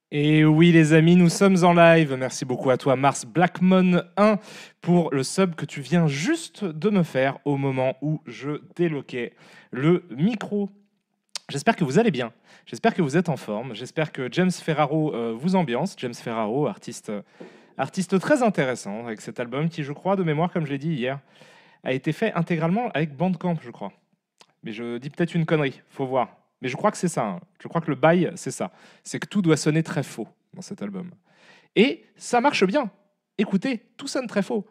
Et oui les amis, nous sommes en live. Merci beaucoup à toi Mars Blackmon 1 pour le sub que tu viens juste de me faire au moment où je déloquais le micro. J'espère que vous allez bien, j'espère que vous êtes en forme, j'espère que James Ferraro vous ambiance. James Ferraro, artiste très intéressant avec cet album qui, je crois, de mémoire, comme je l'ai dit hier, a été fait intégralement avec Bandcamp, je crois. Mais je dis peut-être une connerie, faut voir. Mais je crois que c'est ça, hein. Je crois que le bail, c'est ça. C'est que tout doit sonner très faux dans cet album. Et ça marche bien. Écoutez, tout sonne très faux.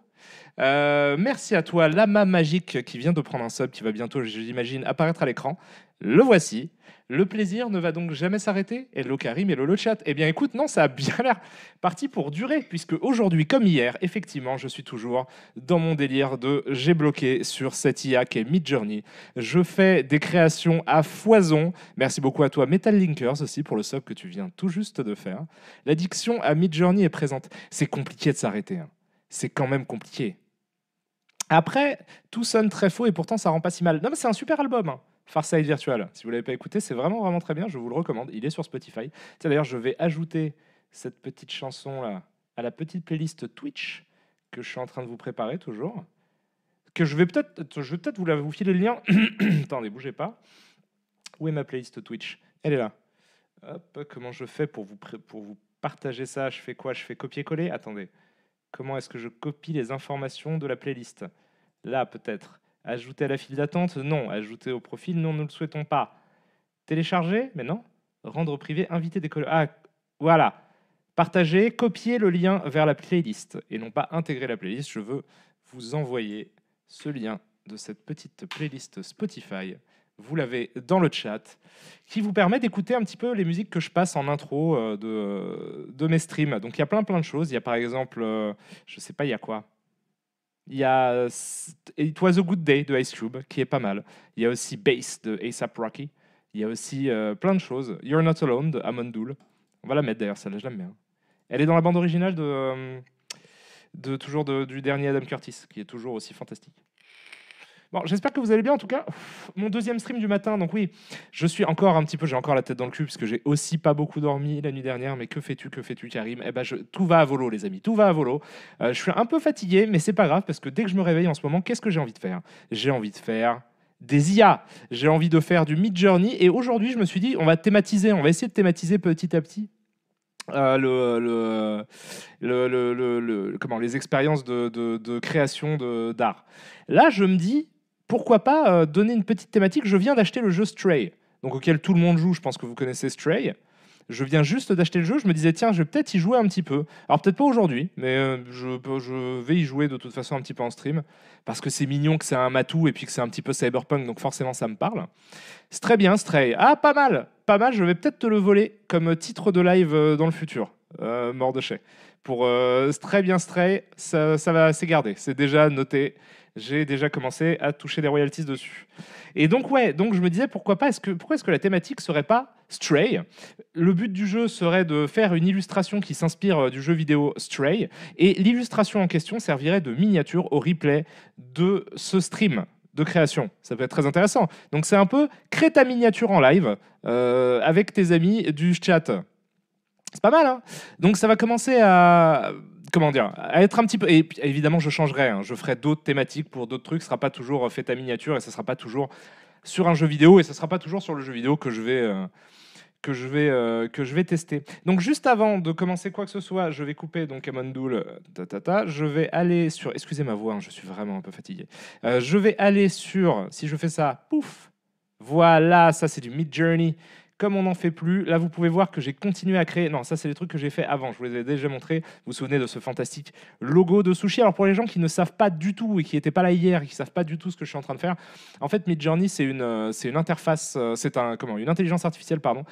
Merci à toi, Lama Magique, qui vient de prendre un sub qui va bientôt, j'imagine, apparaître à l'écran. Le voici. Le plaisir ne va donc jamais s'arrêter. Hello Karim, hello le chat. Eh bien écoute, non, ça a bien l'air parti pour durer, puisque aujourd'hui, comme hier, effectivement, je suis toujours dans mon délire de j'ai bloqué sur cette IA qui est Midjourney. Je fais des créations à foison. Merci beaucoup à toi, Metal Linkers aussi, pour le sub que tu viens tout juste de faire. L'addiction à Midjourney est présente. C'est compliqué de s'arrêter, hein. C'est quand même compliqué. Après, tout sonne très faux et pourtant ça rend pas si mal. Non mais c'est un super album, hein. Farside Virtual. Si vous l'avez pas écouté, c'est vraiment vraiment très bien. Je vous le recommande. Il est sur Spotify. Tiens, d'ailleurs, je vais ajouter cette petite chanson là à la petite playlist Twitch que je suis en train de vous préparer toujours. Que je vais peut-être vous filer le lien. Attendez, bougez pas. Où est ma playlist Twitch? Elle est là. Hop, comment je fais pour vous partager ça? Je fais quoi? Je fais copier-coller? Attendez. Comment est-ce que je copie les informations de la playlist? Là, peut-être. Ajouter à la file d'attente? Non. Ajouter au profil? Non, nous ne le souhaitons pas. Télécharger? Mais non. Rendre privé, inviter des collègues. Ah, voilà. Partager, copier le lien vers la playlist et non pas intégrer la playlist. Je veux vous envoyer ce lien de cette petite playlist Spotify. Vous l'avez dans le chat, qui vous permet d'écouter un petit peu les musiques que je passe en intro de mes streams. Donc il y a plein de choses. Il y a par exemple, je sais pas, il y a quoi? Il y a It Was a Good Day de Ice Cube, qui est pas mal. Il y a aussi Bass de A$AP Rocky. Il y a aussi plein de choses. You're Not Alone de Amondoul. On va la mettre d'ailleurs, celle-là, je l'aime bien. Elle est dans la bande originale du dernier Adam Curtis, qui est toujours aussi fantastique. Bon, j'espère que vous allez bien en tout cas. Mon deuxième stream du matin, donc oui, je suis encore un petit peu, j'ai encore la tête dans le cul parce que j'ai aussi pas beaucoup dormi la nuit dernière. Mais que fais-tu, Karim? Eh ben, tout va à volo, les amis, tout va à volo. Je suis un peu fatigué, mais c'est pas grave parce que dès que je me réveille en ce moment, qu'est-ce que j'ai envie de faire? J'ai envie de faire des IA. J'ai envie de faire du Midjourney et aujourd'hui, je me suis dit, on va essayer de thématiser petit à petit comment, les expériences de création d'art. Là, je me dis, pourquoi pas donner une petite thématique. Je viens d'acheter le jeu Stray, donc auquel tout le monde joue. Je pense que vous connaissez Stray. Je viens juste d'acheter le jeu. Je me disais, tiens, je vais peut-être y jouer un petit peu. Alors, peut-être pas aujourd'hui, mais je vais y jouer de toute façon un petit peu en stream. Parce que c'est mignon, que c'est un matou et puis que c'est un petit peu cyberpunk, donc forcément ça me parle. C'est très bien, Stray. Ah, pas mal, pas mal. Je vais peut-être te le voler comme titre de live dans le futur. Mort de chez. Pour très bien Stray, ça va, c'est gardé. C'est déjà noté. J'ai déjà commencé à toucher des royalties dessus. Et donc, ouais, donc je me disais, pourquoi est-ce que la thématique serait pas Stray? Le but du jeu serait de faire une illustration qui s'inspire du jeu vidéo Stray. Et l'illustration en question servirait de miniature au replay de ce stream de création. Ça peut être très intéressant. Donc c'est un peu crée ta miniature en live avec tes amis du chat. C'est pas mal, hein? Donc ça va commencer à comment dire, à être un petit peu. Et puis, évidemment, je changerai, hein. Je ferai d'autres thématiques pour d'autres trucs. Ce sera pas toujours fait ta miniature et ce sera pas toujours sur un jeu vidéo et ce sera pas toujours sur le jeu vidéo que je vais tester. Donc juste avant de commencer quoi que ce soit, je vais couper donc Amondoul, je vais aller sur, excusez ma voix, hein, je suis vraiment un peu fatigué. Je vais aller sur, si je fais ça, pouf, voilà, ça c'est du Midjourney. Comme on n'en fait plus, là vous pouvez voir que j'ai continué à créer. Non, ça c'est les trucs que j'ai fait avant. Je vous les ai déjà montrés. Vous vous souvenez de ce fantastique logo de sushi? Alors pour les gens qui ne savent pas du tout et qui n'étaient pas là hier et qui ne savent pas du tout ce que je suis en train de faire, en fait Midjourney c'est une interface, une intelligence artificielle pardon,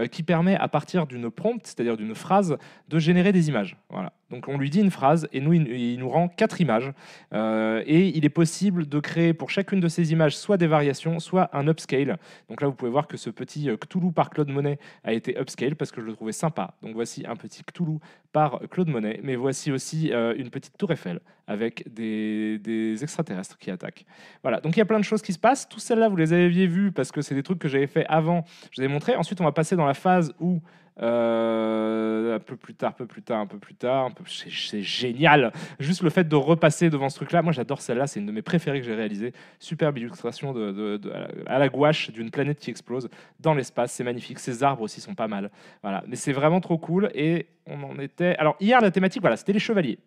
qui permet à partir d'une prompt, c'est-à-dire d'une phrase, de générer des images. Voilà. Donc on lui dit une phrase et il nous rend 4 images. Et il est possible de créer pour chacune de ces images soit des variations, soit un upscale. Donc là, vous pouvez voir que ce petit Cthulhu par Claude Monet a été upscale parce que je le trouvais sympa. Donc voici un petit Cthulhu par Claude Monet. Mais voici aussi une petite tour Eiffel avec des extraterrestres qui attaquent. Voilà, donc il y a plein de choses qui se passent. Toutes celles-là, vous les aviez vues parce que c'est des trucs que j'avais fait avant. Je vous ai montré. Ensuite, on va passer dans la phase où un peu plus tard, c'est génial. Juste le fait de repasser devant ce truc-là, moi j'adore celle-là, c'est une de mes préférées que j'ai réalisée. Superbe illustration à la gouache d'une planète qui explose dans l'espace, c'est magnifique. Ces arbres aussi sont pas mal. Voilà, mais c'est vraiment trop cool. Et on en était. Alors hier, la thématique, voilà, c'était les chevaliers.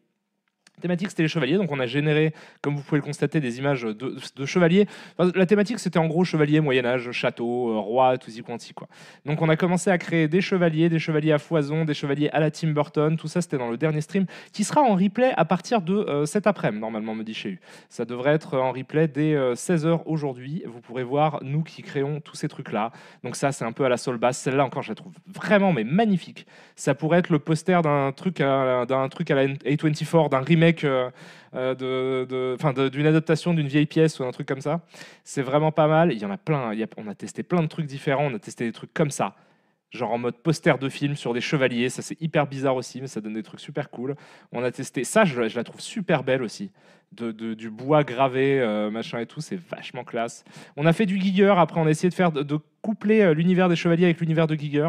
Thématique, c'était les chevaliers, donc on a généré, comme vous pouvez le constater, des images de chevaliers. Enfin, la thématique, c'était en gros chevalier, Moyen-Âge, château, roi, tout y quanti, quoi. Donc on a commencé à créer des chevaliers à foison, des chevaliers à la Tim Burton, tout ça c'était dans le dernier stream, qui sera en replay à partir de cet après-midi, normalement, me dit Chéhu. Ça devrait être en replay dès 16h aujourd'hui. Vous pourrez voir, nous qui créons tous ces trucs-là. Donc ça, c'est un peu à la Soul Bass. Celle-là encore, je la trouve vraiment mais magnifique. Ça pourrait être le poster d'un truc à la A24, d'un remake d'une adaptation d'une vieille pièce ou un truc comme ça. C'est vraiment pas mal. Il y en a plein. On a testé plein de trucs différents. On a testé des trucs comme ça, genre en mode poster de film sur des chevaliers. Ça, c'est hyper bizarre aussi, mais ça donne des trucs super cool. On a testé ça, je la trouve super belle aussi. Du bois gravé, machin et tout, c'est vachement classe. On a fait du Giger. Après, on a essayé de coupler l'univers des chevaliers avec l'univers de Giger.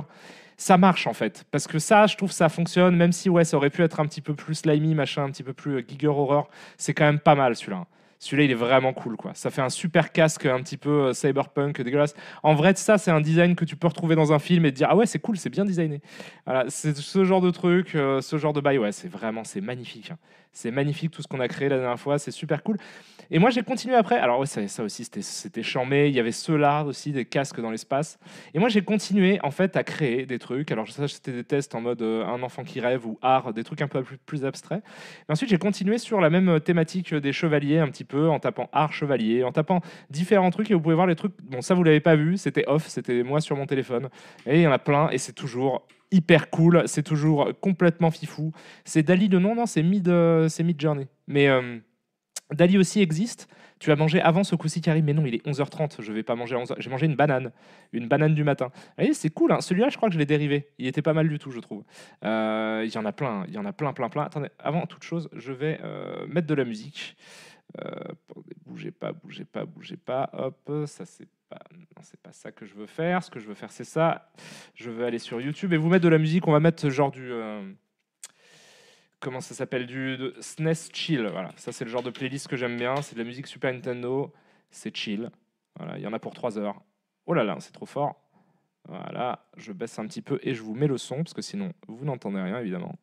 Ça marche en fait, parce que ça, je trouve ça fonctionne, même si ouais, ça aurait pu être un petit peu plus slimy, machin, un petit peu plus Giger Horror, c'est quand même pas mal celui-là. Celui-là, il est vraiment cool, quoi. Ça fait un super casque, un petit peu cyberpunk, dégueulasse. En vrai, ça, c'est un design que tu peux retrouver dans un film et te dire ah ouais, c'est cool, c'est bien designé. Voilà, c'est ce genre de truc, ce genre de bail, ouais, c'est magnifique. Hein. C'est magnifique tout ce qu'on a créé la dernière fois, c'est super cool. Et moi, j'ai continué après. Alors, ouais, ça aussi, c'était chambé. Il y avait ceux-là aussi, des casques dans l'espace. Et moi, j'ai continué, en fait, à créer des trucs. Alors, ça, c'était des tests en mode un enfant qui rêve ou art, des trucs un peu plus abstraits. Mais ensuite, j'ai continué sur la même thématique des chevaliers, un petit peu, en tapant art chevalier, en tapant différents trucs. Et vous pouvez voir les trucs. Bon, ça, vous l'avez pas vu. C'était off. C'était moi sur mon téléphone. Et il y en a plein. Et c'est toujours hyper cool. C'est toujours complètement fifou. C'est Dali le nom, non, c'est Midjourney. Mais. Dali aussi existe. Tu as mangé avant ce coup-ci, Karim, mais non, il est 11h30. Je vais pas manger à 11h. J'ai mangé une banane du matin. Vous voyez, c'est cool. Hein. Celui-là, je crois que je l'ai dérivé. Il était pas mal du tout, je trouve. Il y en a plein. Il y en a plein. Attendez, avant toute chose, je vais mettre de la musique. Bougez pas. Hop, ça c'est pas. Non, c'est pas ça que je veux faire. Ce que je veux faire, c'est ça. Je veux aller sur YouTube et vous mettre de la musique. On va mettre genre du. Comment ça s'appelle, du SNES chill. Voilà, ça c'est le genre de playlist que j'aime bien. C'est de la musique Super Nintendo, c'est chill. Voilà, il y en a pour 3 heures. Oh là là, c'est trop fort. Voilà, je baisse un petit peu et je vous mets le son parce que sinon vous n'entendez rien évidemment.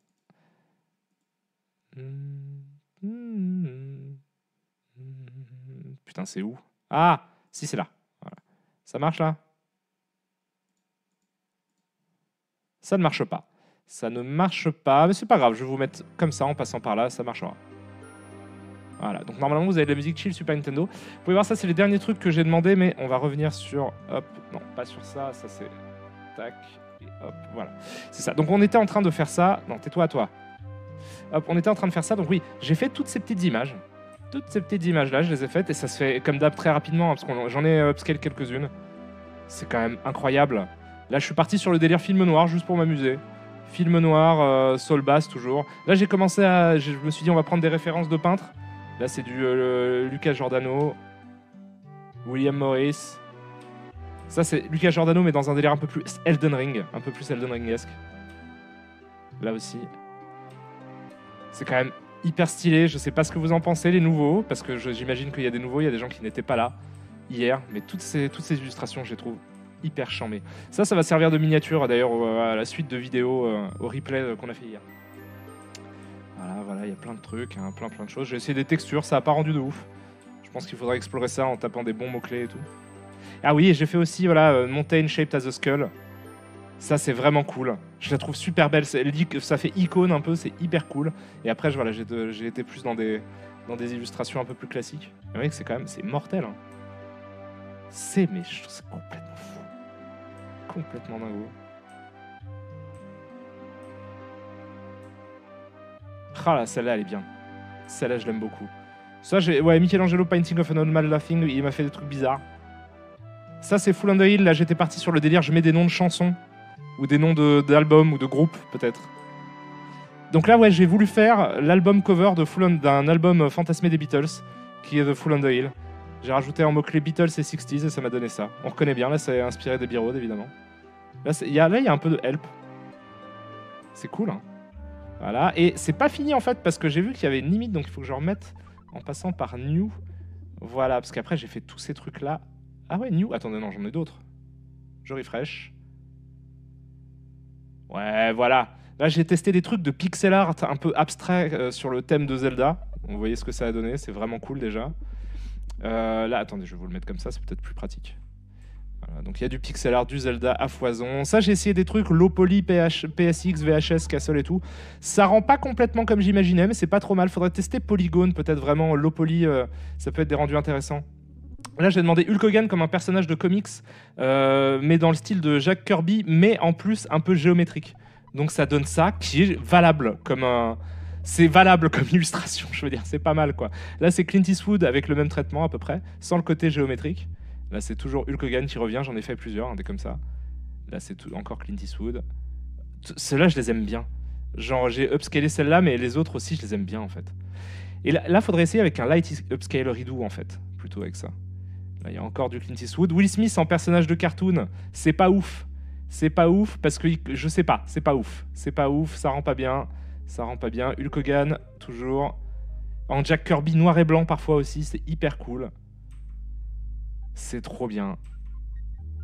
Putain, c'est où? Ah, si c'est là. Voilà. Ça marche là? Ça ne marche pas. Ça ne marche pas, mais c'est pas grave, je vais vous mettre comme ça en passant par là, ça marchera. Voilà, donc normalement vous avez de la musique chill Super Nintendo. Vous pouvez voir ça, c'est les derniers trucs que j'ai demandé, mais on va revenir sur, hop, non, pas sur ça, ça c'est, tac, et hop, voilà. C'est ça, donc on était en train de faire ça, non, tais-toi à toi. Hop, on était en train de faire ça, donc oui, j'ai fait toutes ces petites images. Toutes ces petites images-là, je les ai faites, et ça se fait comme d'hab très rapidement, hein, parce que j'en ai upscale quelques-unes. C'est quand même incroyable. Là, je suis parti sur le délire film noir, juste pour m'amuser. Film noir, soul bass toujours. Là, j'ai commencé à. Je me suis dit, on va prendre des références de peintres. Là, c'est du Lucas Giordano, William Morris. Ça, c'est Lucas Giordano, mais dans un délire un peu plus Elden Ring, un peu plus Elden Ring-esque. Là aussi. C'est quand même hyper stylé. Je sais pas ce que vous en pensez, les nouveaux, parce que j'imagine qu'il y a des nouveaux, il y a des gens qui n'étaient pas là hier, mais toutes ces illustrations, je les trouve hyper chambé. Ça va servir de miniature d'ailleurs à la suite de vidéos, au replay qu'on a fait hier. Voilà, il y a plein de trucs, hein, plein de choses. J'ai essayé des textures, ça n'a pas rendu de ouf. Je pense qu'il faudra explorer ça en tapant des bons mots-clés et tout. Ah oui, et j'ai fait aussi Mountain Shaped as a Skull. Ça, c'est vraiment cool. Je la trouve super belle. Ça fait icône un peu, c'est hyper cool. Et après, j'ai été plus dans des illustrations un peu plus classiques. Vous voyez que c'est mortel. Hein. C'est complètement fou. Complètement dingo. Ah là, celle-là, elle est bien. Celle-là, je l'aime beaucoup. Ça, Michelangelo Painting of an Animal Laughing, il m'a fait des trucs bizarres. Ça, c'est Full on the Hill. Là, j'étais parti sur le délire. Je mets des noms de chansons ou des noms d'albums ou de groupes, peut-être. Donc là, ouais, j'ai voulu faire l'album cover d'un album fantasmé des Beatles, qui est The Fool on the Hill. J'ai rajouté en mot-clé Beatles et 60s et ça m'a donné ça. On reconnaît bien, là, c'est inspiré des B-Road, évidemment. Là, il y a un peu de Help. C'est cool, hein. Voilà, et c'est pas fini en fait, parce que j'ai vu qu'il y avait une limite, donc il faut que je remette en passant par New. Voilà, parce qu'après j'ai fait tous ces trucs-là. Ah ouais, New, attendez, non, j'en ai d'autres. Je refresh. Ouais, voilà. Là, j'ai testé des trucs de pixel art un peu abstrait sur le thème de Zelda. Vous voyez ce que ça a donné, c'est vraiment cool déjà. Là, attendez, je vais vous le mettre comme ça, c'est peut-être plus pratique. Voilà, donc il y a du pixel art, du Zelda à foison. Ça, j'ai essayé des trucs low poly, PSX, VHS, Castle et tout. Ça rend pas complètement comme j'imaginais, mais c'est pas trop mal. Faudrait tester Polygon, peut-être vraiment low poly, ça peut être des rendus intéressants. Là, j'ai demandé Hulk Hogan comme un personnage de comics, mais dans le style de Jack Kirby, mais en plus un peu géométrique. Donc ça donne ça qui est valable comme un... C'est valable comme illustration, je veux dire, c'est pas mal quoi. Là, c'est Clint Eastwood avec le même traitement à peu près, sans le côté géométrique. Là, c'est toujours Hulk Hogan qui revient, j'en ai fait plusieurs, des comme ça. Là, c'est encore Clint Eastwood. Ceux-là, je les aime bien. Genre, j'ai upscalé celle-là, mais les autres aussi, je les aime bien en fait. Et là, faudrait essayer avec un light upscale redo en fait, plutôt avec ça. Là, il y a encore du Clint Eastwood. Will Smith en personnage de cartoon, c'est pas ouf. C'est pas ouf parce que je sais pas, c'est pas ouf. C'est pas ouf, ça rend pas bien. Ça rend pas bien. Hulk Hogan, toujours. En Jack Kirby noir et blanc parfois aussi, c'est hyper cool. C'est trop bien.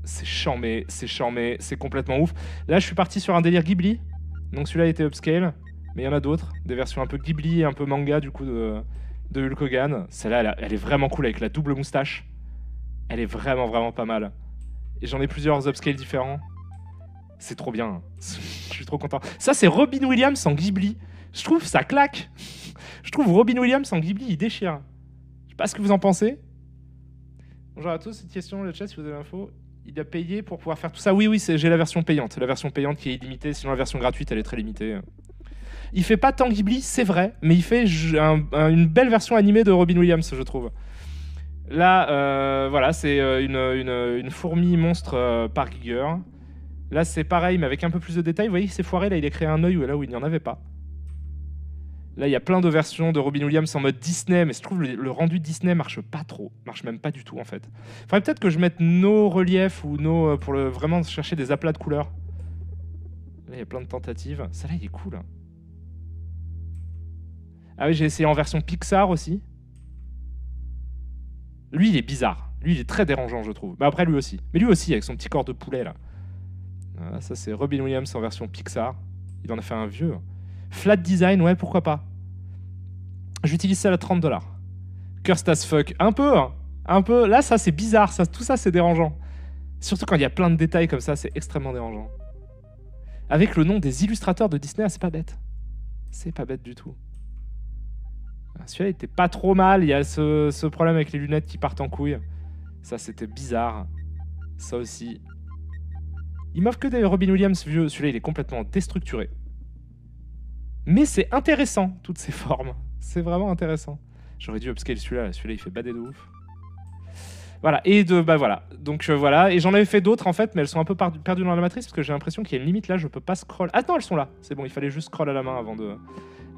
C'est charmé, c'est complètement ouf. Là, je suis parti sur un délire Ghibli. Donc celui-là était upscale. Mais il y en a d'autres. Des versions un peu Ghibli et un peu manga du coup de Hulk Hogan. Celle-là, elle est vraiment cool avec la double moustache. Elle est vraiment pas mal. Et j'en ai plusieurs upscales différents. C'est trop bien. Je suis trop content. Ça, c'est Robin Williams en Ghibli. Je trouve ça claque. Je trouve Robin Williams en Ghibli, il déchire. Je sais pas ce que vous en pensez. Bonjour à tous, cette question, le chat, si vous avez l'info. Il a payé pour pouvoir faire tout ça. Oui, j'ai la version payante. La version payante qui est illimitée. Sinon, la version gratuite, elle est très limitée. Il fait pas tant Ghibli, c'est vrai. Mais il fait une belle version animée de Robin Williams, je trouve. Là, voilà, c'est une fourmi monstre par Giger. Là, c'est pareil, mais avec un peu plus de détails. Vous voyez, il s'est foiré. Là, il a créé un œil là où il n'y en avait pas. Là, il y a plein de versions de Robin Williams en mode Disney, mais je trouve le rendu Disney marche pas trop. Marche même pas du tout, en fait. Faudrait peut-être que je mette nos reliefs ou nos... pour vraiment chercher des aplats de couleurs. Là, il y a plein de tentatives. Ça, là, il est cool. Hein. Ah oui, j'ai essayé en version Pixar aussi. Lui, il est bizarre. Lui, il est très dérangeant, je trouve. Mais après, lui aussi. Mais lui aussi, avec son petit corps de poulet, là. Voilà, ça, c'est Robin Williams en version Pixar. Il en a fait un vieux. Flat design, ouais, pourquoi pas. J'utilise ça à $30. Cursed as fuck. Un peu, hein. Un peu. Là, ça, c'est bizarre. Tout ça, c'est dérangeant. Surtout quand il y a plein de détails comme ça, c'est extrêmement dérangeant. Avec le nom des illustrateurs de Disney, c'est pas bête. C'est pas bête du tout. Celui-là était pas trop mal. Il y a ce problème avec les lunettes qui partent en couille. Ça, c'était bizarre. Ça aussi. Il m'offre que des Robin Williams vieux. Celui-là, il est complètement déstructuré. Mais c'est intéressant, toutes ces formes. C'est vraiment intéressant. J'aurais dû upscale celui-là. Celui-là, il fait bader de ouf. Voilà. Et voilà. Donc, voilà. Et j'en avais fait d'autres, en fait, mais elles sont un peu perdues dans la matrice parce que j'ai l'impression qu'il y a une limite là. Je peux pas scroll. Ah non, elles sont là. C'est bon, il fallait juste scroll à la main avant de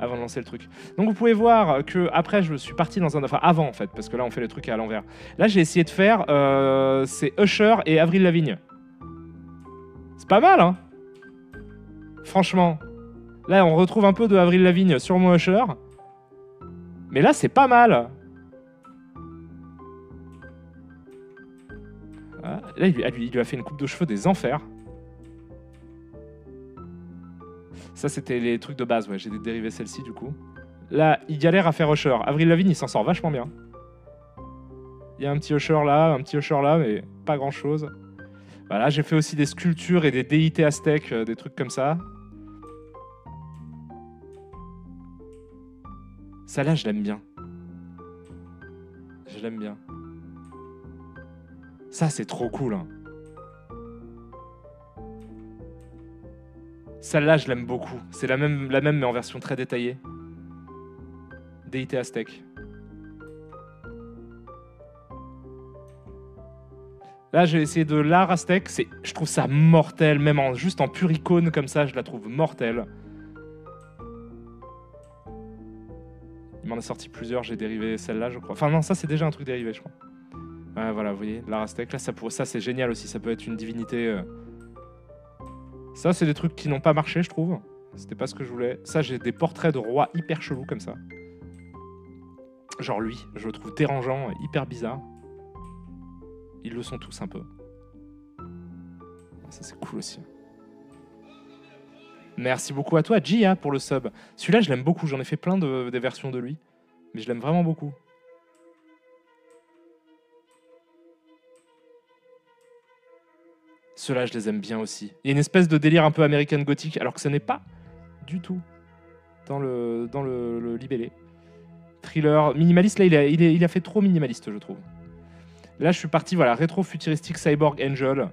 lancer le truc. Donc vous pouvez voir que après je suis parti dans un... Enfin avant en fait, parce que là on fait les trucs à l'envers. Là j'ai essayé de faire... c'est Usher et Avril Lavigne. C'est pas mal, hein. Franchement. Là on retrouve un peu de Avril Lavigne sur mon Usher. Mais là c'est pas mal. Voilà. Là il lui a fait une coupe de cheveux des enfers. Ça, c'était les trucs de base, ouais. J'ai dérivé celle-ci, du coup. Là, il galère à faire Usher. Avril Lavigne, il s'en sort vachement bien. Il y a un petit Usher là, mais pas grand-chose. Voilà, j'ai fait aussi des sculptures et des déités aztèques, des trucs comme ça. Ça, là, je l'aime bien. Je l'aime bien. Ça, c'est trop cool, hein. Celle-là, je l'aime beaucoup. C'est la même, mais en version très détaillée. Déité aztèque. Là, j'ai essayé de l'art aztèque. Je trouve ça mortel, même juste en pure icône comme ça, je la trouve mortelle. Il m'en a sorti plusieurs, j'ai dérivé celle-là, je crois. Enfin non, ça c'est déjà un truc dérivé, je crois. Ouais, voilà, vous voyez, l'Arastec, là, ça c'est génial aussi, ça peut être une divinité. Ça, c'est des trucs qui n'ont pas marché, je trouve. C'était pas ce que je voulais. Ça, j'ai des portraits de rois hyper chelous comme ça. Genre lui, je le trouve dérangeant, hyper bizarre. Ils le sont tous un peu. Ça, c'est cool aussi. Merci beaucoup à toi, Gia, pour le sub. Celui-là, je l'aime beaucoup. J'en ai fait plein des versions de lui. Mais je l'aime vraiment beaucoup. Ceux-là, je les aime bien aussi. Il y a une espèce de délire un peu American Gothic, alors que ce n'est pas du tout dans le libellé. Thriller, minimaliste, là, il a fait trop minimaliste, je trouve. Là, je suis parti, voilà, rétro-futuristique Cyborg Angel.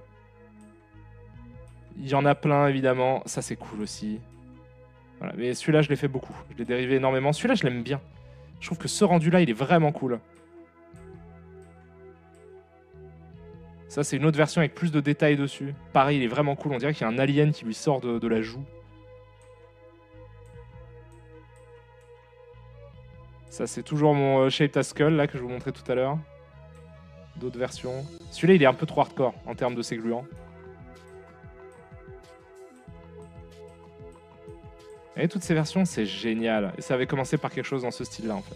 Il y en a plein, évidemment. Ça, c'est cool aussi. Voilà. Mais celui-là, je l'ai fait beaucoup. Je l'ai dérivé énormément. Celui-là, je l'aime bien. Je trouve que ce rendu-là, il est vraiment cool. Ça, c'est une autre version avec plus de détails dessus. Pareil, il est vraiment cool. On dirait qu'il y a un alien qui lui sort de la joue. Ça, c'est toujours mon Shaped as Skull, là, que je vous montrais tout à l'heure. D'autres versions. Celui-là, il est un peu trop hardcore en termes de ses gluants. Et toutes ces versions, c'est génial. Et ça avait commencé par quelque chose dans ce style-là, en fait.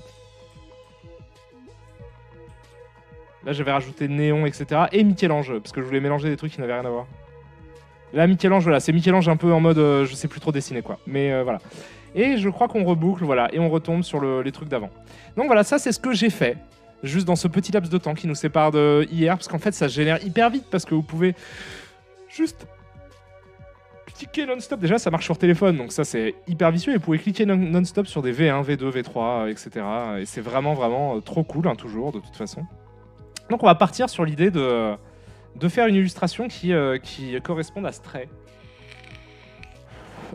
Là, j'avais rajouté Néon, etc. Et Michel-Ange, parce que je voulais mélanger des trucs qui n'avaient rien à voir. Là, Michel-Ange, voilà, c'est Michel-Ange un peu en mode je sais plus trop dessiner, quoi. Mais voilà. Et je crois qu'on reboucle, voilà, et on retombe sur les trucs d'avant. Donc voilà, ça, c'est ce que j'ai fait. Juste dans ce petit laps de temps qui nous sépare de hier, parce qu'en fait, ça se génère hyper vite, parce que vous pouvez juste cliquer non-stop. Déjà, ça marche sur téléphone, donc ça, c'est hyper vicieux. Et vous pouvez cliquer non-stop sur des V1, V2, V3, etc. Et c'est vraiment, vraiment trop cool, hein, toujours, de toute façon. Donc on va partir sur l'idée de faire une illustration qui corresponde à Stray.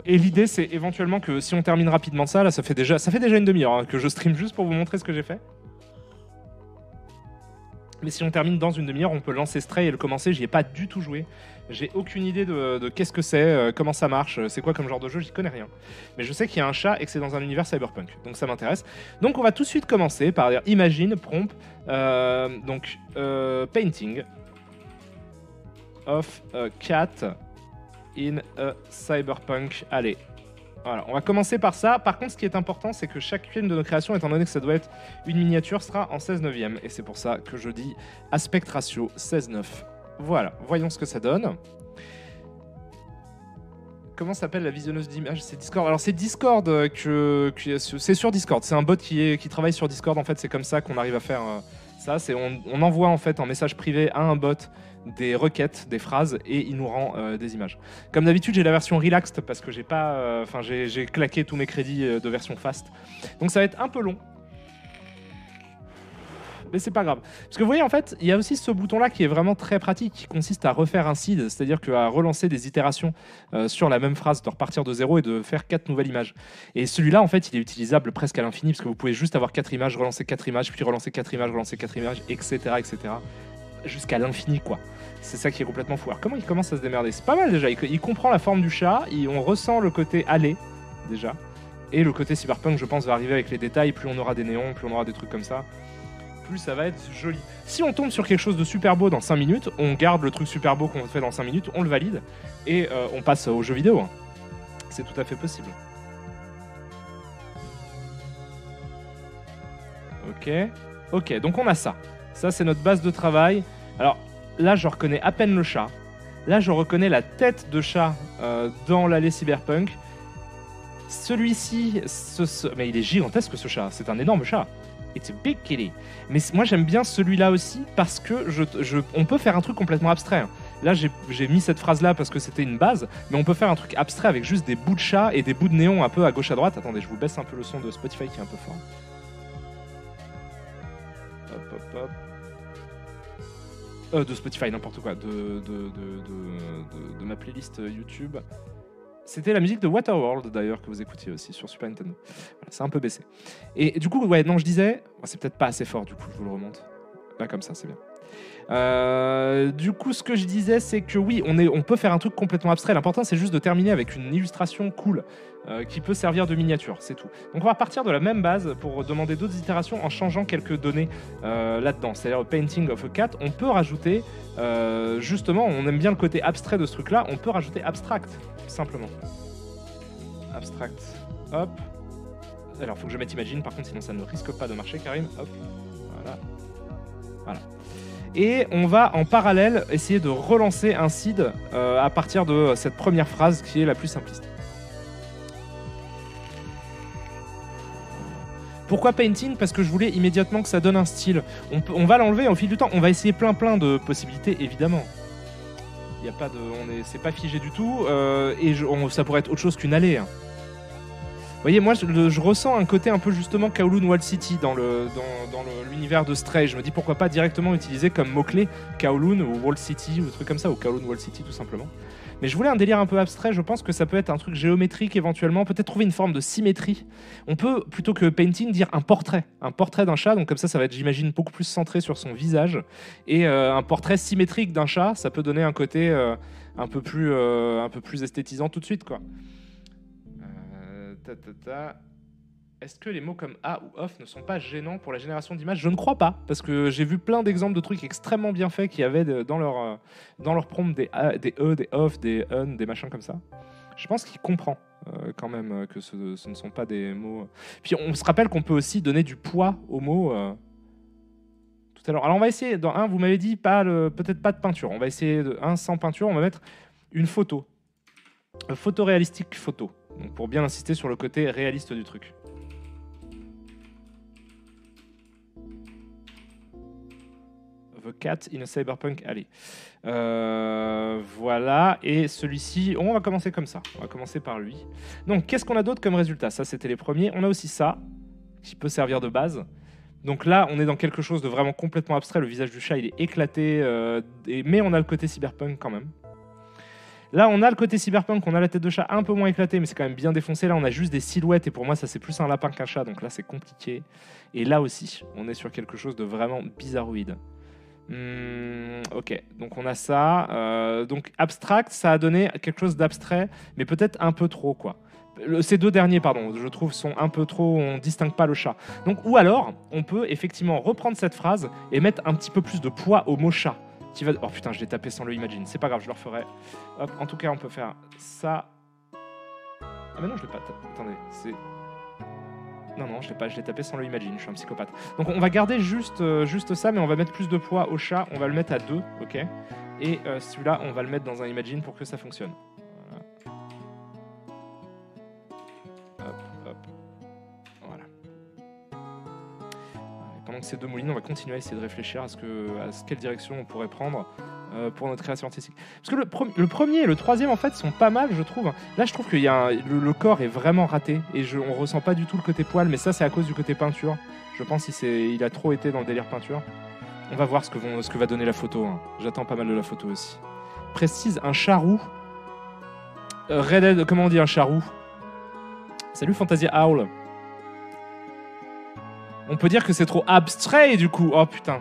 Et l'idée, c'est éventuellement que si on termine rapidement ça, là, ça fait déjà une demi-heure hein, que je stream juste pour vous montrer ce que j'ai fait. Mais si on termine dans une demi-heure, on peut lancer Stray et le commencer. J'y ai pas du tout joué. J'ai aucune idée de qu'est-ce que c'est, comment ça marche, c'est quoi comme genre de jeu, j'y connais rien. Mais je sais qu'il y a un chat et que c'est dans un univers cyberpunk, donc ça m'intéresse. Donc on va tout de suite commencer par dire imagine, prompt, painting of a cat in a cyberpunk. Allez, voilà, on va commencer par ça. Par contre, ce qui est important, c'est que chacune de nos créations, étant donné que ça doit être une miniature, sera en 16/9. Et c'est pour ça que je dis aspect ratio 16/9. Voilà, voyons ce que ça donne. Comment s'appelle la visionneuse d'images? C'est Discord. Alors c'est Discord c'est sur Discord. C'est un bot qui travaille sur Discord. En fait, c'est comme ça qu'on arrive à faire ça. On envoie en fait en message privé à un bot des requêtes, des phrases, et il nous rend des images. Comme d'habitude, j'ai la version relaxed parce que j'ai pas, j'ai claqué tous mes crédits de version fast. Donc ça va être un peu long. Mais c'est pas grave. Parce que vous voyez, en fait, il y a aussi ce bouton-là qui est vraiment très pratique, qui consiste à refaire un seed, c'est-à-dire qu'à relancer des itérations sur la même phrase, de repartir de zéro et de faire 4 nouvelles images. Et celui-là, en fait, il est utilisable presque à l'infini, parce que vous pouvez juste avoir 4 images, relancer 4 images, puis relancer 4 images, relancer 4 images, etc., etc. Jusqu'à l'infini, quoi. C'est ça qui est complètement fou. Alors, comment il commence à se démerder? C'est pas mal, déjà. Il comprend la forme du chat, on ressent le côté aller, déjà. Et le côté cyberpunk, je pense, va arriver avec les détails. Plus on aura des néons, plus on aura des trucs comme ça, plus ça va être joli. Si on tombe sur quelque chose de super beau dans 5 minutes, on garde le truc super beau qu'on fait dans 5 minutes, on le valide, et on passe au jeu vidéo. Hein. C'est tout à fait possible. Ok, donc on a ça. Ça, c'est notre base de travail. Alors, là, je reconnais à peine le chat. Là, je reconnais la tête de chat dans l'allée cyberpunk. Celui-ci, mais il est gigantesque, ce chat. C'est un énorme chat. It's a big kitty. Mais moi j'aime bien celui-là aussi parce que on peut faire un truc complètement abstrait. Là j'ai mis cette phrase là parce que c'était une base, mais on peut faire un truc abstrait avec juste des bouts de chat et des bouts de néon un peu à gauche à droite. Attendez, je vous baisse un peu le son de Spotify qui est un peu fort. Hop. De Spotify, n'importe quoi. De ma playlist YouTube. C'était la musique de Waterworld d'ailleurs que vous écoutiez aussi sur Super Nintendo. Voilà, c'est un peu baissé. Et du coup, ouais, non, je disais, c'est peut-être pas assez fort du coup, je vous le remonte. Là, comme ça, c'est bien. Du coup, ce que je disais, c'est que oui, on peut faire un truc complètement abstrait. L'important, c'est juste de terminer avec une illustration cool qui peut servir de miniature, c'est tout. Donc, on va partir de la même base pour demander d'autres itérations en changeant quelques données là-dedans. C'est-à-dire, painting of a cat, on peut rajouter, justement, on aime bien le côté abstrait de ce truc-là, on peut rajouter abstract, tout simplement. Abstract, hop. Alors, il faut que je mette imagine, par contre, sinon ça ne risque pas de marcher, Karim. Hop, voilà. Voilà. Et on va en parallèle essayer de relancer un seed à partir de cette première phrase qui est la plus simpliste. Pourquoi painting? Parce que je voulais immédiatement que ça donne un style. On va l'enlever au fil du temps. On va essayer plein de possibilités, évidemment. Il y a pas de, c'est pas figé du tout. Et ça pourrait être autre chose qu'une allée. Hein. Vous voyez, moi, je ressens un côté un peu justement Kowloon Wall City dans l'univers de Stray. Je me dis pourquoi pas directement utiliser comme mot-clé Kowloon ou Wall City ou truc comme ça, ou Kowloon Wall City tout simplement. Mais je voulais un délire un peu abstrait, je pense que ça peut être un truc géométrique éventuellement, peut-être trouver une forme de symétrie. On peut, plutôt que painting, dire un portrait d'un chat, donc comme ça va être, j'imagine, beaucoup plus centré sur son visage. Et un portrait symétrique d'un chat, ça peut donner un côté un peu plus esthétisant tout de suite, quoi. Est-ce que les mots comme A ou off ne sont pas gênants pour la génération d'images? Je ne crois pas, parce que j'ai vu plein d'exemples de trucs extrêmement bien faits qui avaient dans leur prompt des E, des off, des un, des machins comme ça. Je pense qu'il comprend quand même que ce ne sont pas des mots... Puis on se rappelle qu'on peut aussi donner du poids aux mots tout à l'heure. Alors on va essayer, dans un, vous m'avez dit peut-être pas de peinture. On va essayer un sans peinture, on va mettre une photo. Photoréalistique photo. Donc pour bien insister sur le côté réaliste du truc. The Cat in a Cyberpunk Alley. Voilà. Et celui-ci, on va commencer comme ça. On va commencer par lui. Donc qu'est-ce qu'on a d'autre comme résultat? Ça, c'était les premiers. On a aussi ça, qui peut servir de base. Donc là, on est dans quelque chose de vraiment complètement abstrait. Le visage du chat, il est éclaté. Mais on a le côté cyberpunk quand même. Là, on a le côté cyberpunk, on a la tête de chat un peu moins éclatée, mais c'est quand même bien défoncé. Là, on a juste des silhouettes, et pour moi, ça, c'est plus un lapin qu'un chat, donc là, c'est compliqué. Et là aussi, on est sur quelque chose de vraiment bizarroïde. Ok, donc on a ça. Donc, abstract, ça a donné quelque chose d'abstrait, mais peut-être un peu trop, quoi. Ces deux derniers, pardon, je trouve, sont un peu trop... On distingue pas le chat. Donc, ou alors, on peut effectivement reprendre cette phrase et mettre un petit peu plus de poids au mot chat. Oh putain, je l'ai tapé sans le imagine. C'est pas grave, je le referai. Hop, en tout cas, on peut faire ça. Ah mais non, je l'ai pas. Attendez, c'est... Non, je l'ai pas. Je l'ai tapé sans le imagine. Je suis un psychopathe. Donc on va garder juste ça, mais on va mettre plus de poids au chat. On va le mettre à 2, ok. Et celui-là, on va le mettre dans un imagine pour que ça fonctionne. Voilà. Hop. Voilà. Pendant que ces deux moulines, on va continuer à essayer de réfléchir à quelle direction on pourrait prendre pour notre création artistique. Parce que le premier et le troisième, en fait, sont pas mal, je trouve. Là, je trouve que le corps est vraiment raté et on ressent pas du tout le côté poil, mais ça, c'est à cause du côté peinture. Je pense qu'il a trop été dans le délire peinture. On va voir ce que va donner la photo. Hein. J'attends pas mal de la photo aussi. Précise un charroux. Redhead, comment on dit un charroux? Salut Fantasia Owl. On peut dire que c'est trop abstrait du coup. Oh putain.